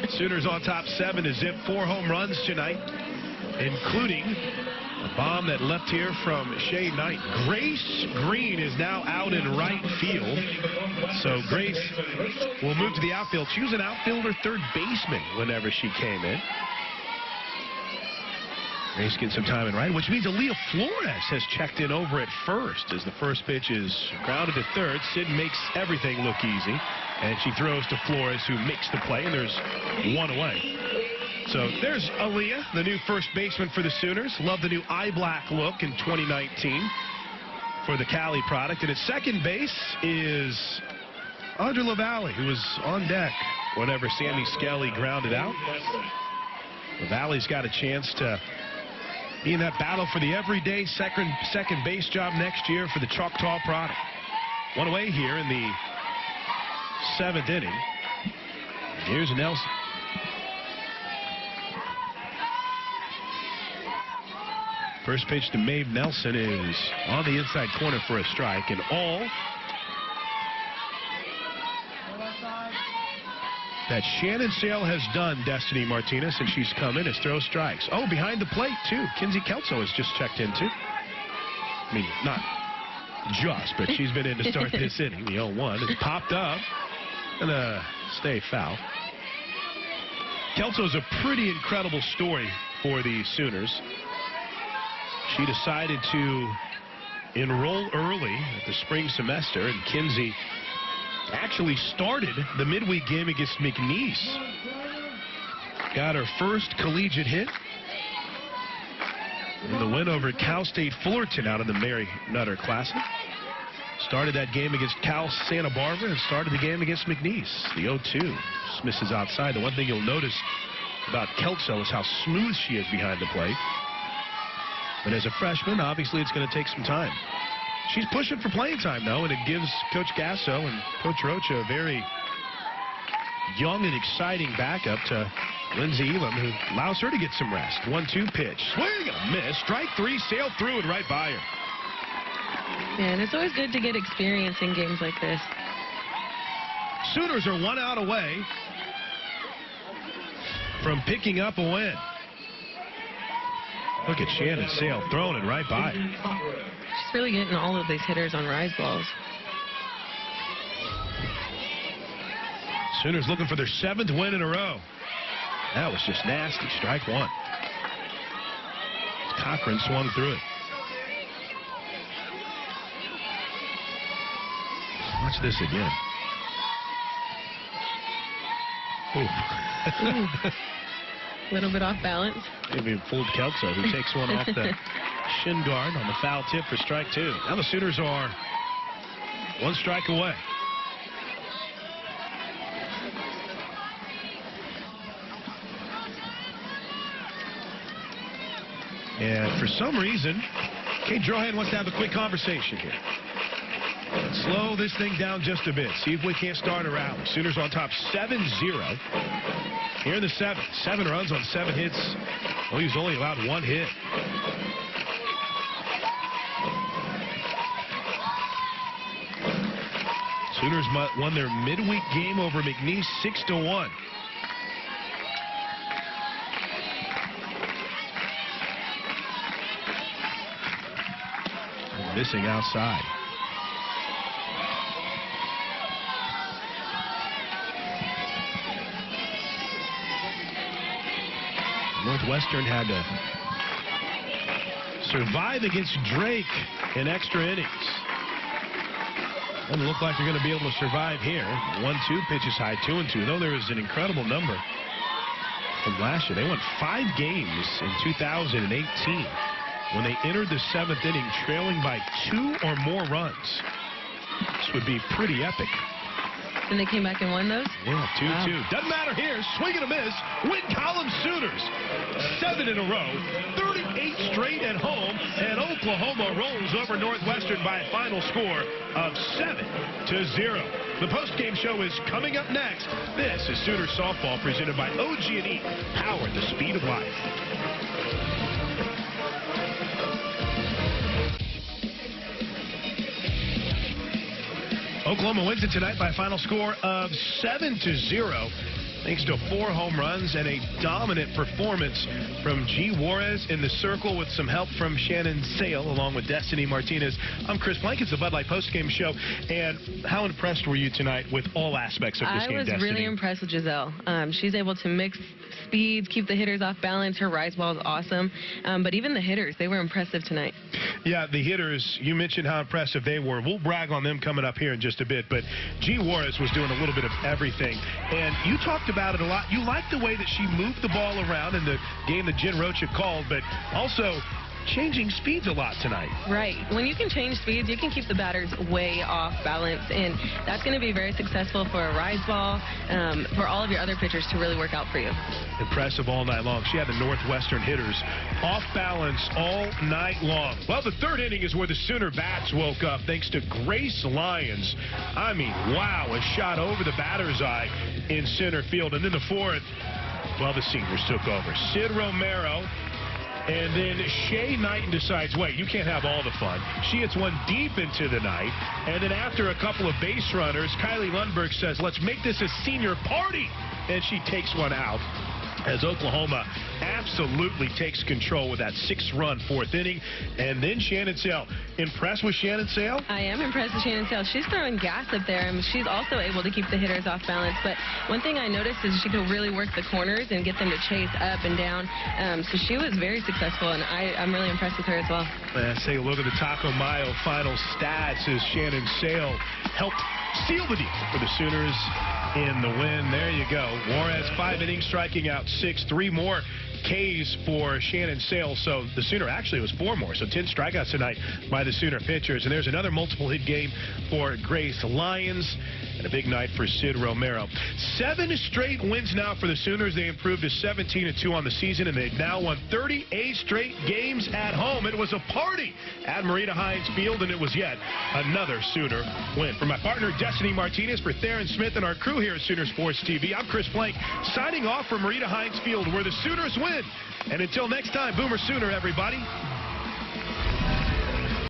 Sooners on top 7 to zip 4 home runs tonight, including a bomb that left here from Shea Knight. Grace Green is now out in right field. So Grace will move to the outfield. She was an outfielder, third baseman whenever she came in. Grace gets some time in right, which means Aaliyah Flores has checked in over at first as the first pitch is grounded to third. Sid makes everything look easy, and she throws to Flores, who makes the play, and there's 1 away. So there's Aaliyah, the new first baseman for the Sooners. Love the new eye black look in 2019 for the Cali product. And at second base is Audrey LaValle, who was on deck whenever Sammy Skelly grounded out. LaValle's got a chance to be in that battle for the everyday second base job next year for the Choctaw product. 1 away here in the 7th inning. Here's Nelson. First pitch to Maeve Nelson is on the inside corner for a strike, and all that Shannon Sale has done, Destiny Martinez, since she's come in, is throw strikes. Oh, behind the plate, too. Kinsey Kelso has just checked in, too. I mean, not just, but she's been in to start this inning. The 0-1 is popped up, and stay foul. Kelso's a pretty incredible story for the Sooners. She decided to enroll early at the spring semester, and Kinsey actually started the midweek game against McNeese. Got her first collegiate hit in the win over Cal State Fullerton out of the Mary Nutter Classic. Started that game against Cal Santa Barbara and started the game against McNeese. The 0-2 just misses outside. The one thing you'll notice about Kelso is how smooth she is behind the plate. But as a freshman, obviously it's going to take some time. She's pushing for playing time, though, and it gives Coach Gasso and Coach Rocha a very young and exciting backup to Lindsey Elam, who allows her to get some rest. 1-2 pitch. Swing and a miss. Strike 3, sailed through and right by her. Yeah, and it's always good to get experience in games like this. Sooners are 1 out away from picking up a win. Look at Shannon Sale throwing it right by her. She's really getting all of these hitters on rise balls. Sooners looking for their 7th win in a row. That was just nasty. Strike one. Cochran swung through it. Watch this again. A little bit off balance. Maybe fooled Kelso, who takes one off the shin guard on the foul tip for strike two. Now the Sooners are 1 strike away. And for some reason, Kate Drohan wants to have a quick conversation here. Slow this thing down just a bit. See if we can't start a rally. Sooners on top 7-0. Here in the 7th. 7 runs on 7 hits. Well, he's only allowed 1 hit. Sooners won their midweek game over McNeese 6-1. Missing outside. Northwestern had to survive against Drake in extra innings. Doesn't look like they're going to be able to survive here. 1-2 pitches high, 2-2. Though there is an incredible number from last year. They won 5 games in 2018 when they entered the 7th inning trailing by 2 or more runs. This would be pretty epic. And they came back and won those? Yeah, 2-2. Wow. Doesn't matter here. Swing and a miss. Win column Sooners. 7 in a row. 38 straight at home. And Oklahoma rolls over Northwestern by a final score of 7-0. The postgame show is coming up next. This is Sooner Softball presented by OG&E. Power at the speed of life. Oklahoma wins it tonight by a final score of 7-0. Thanks to 4 home runs and a dominant performance from G. Juarez in the circle with some help from Shannon Sale along with Destiny Martinez. I'm Chris Blank. It's the Bud Light postgame show. And how impressed were you tonight with all aspects of this game, Destiny? I was really impressed with Giselle. She's able to mix speeds, keep the hitters off balance. Her rise ball is awesome. But even the hitters, they were impressive tonight. Yeah, the hitters, you mentioned how impressive they were. We'll brag on them coming up here in just a bit. But G. Juarez was doing a little bit of everything. And you talked about it a lot. You liked the way that she moved the ball around in the game that Jen Rocha called, but also changing speeds a lot tonight. Right. When you can change speeds, you can keep the batters way off balance, and that's going to be very successful for a rise ball, for all of your other pitchers to really work out for you. Impressive all night long. She had the Northwestern hitters off balance all night long. Well, the 3rd inning is where the Sooner bats woke up thanks to Grace Lyons. I mean, wow, a shot over the batter's eye in center field. And then the 4th, well, the seniors took over. Sid Romero. And then Shay Knighton decides, wait, you can't have all the fun. She hits one deep into the night. And then after a couple of base runners, Kylie Lundberg says, let's make this a senior party. And she takes one out as Oklahoma absolutely takes control with that 6-run 4th inning. And then Shannon Sale. Impressed with Shannon Sale? I am impressed with Shannon Sale. She's throwing gas up there, and she's also able to keep the hitters off balance. But one thing I noticed is she could really work the corners and get them to chase up and down. So she was very successful, and I'm really impressed with her as well. Let's take a look at the Taco Mayo final stats as Shannon Sale helped seal the deal for the Sooners in the win. There you go. Juarez 5 innings, striking out 6, 3 more Ks for Shannon Sale. So the Sooner, actually it was 4 more. So 10 strikeouts tonight by the Sooner pitchers. And there's another multiple hit game for Grace Lyons. And a big night for Sid Romero. 7 straight wins now for the Sooners. They improved to 17-2 on the season, and they've now won 38 straight games at home. It was a party at Marita Hines Field, and it was yet another Sooner win. For my partner, Destiny Martinez, for Theron Smith and our crew here at Sooner Sports TV, I'm Chris Blank, signing off from Marita Hines Field, where the Sooners win. And until next time, Boomer Sooner, everybody.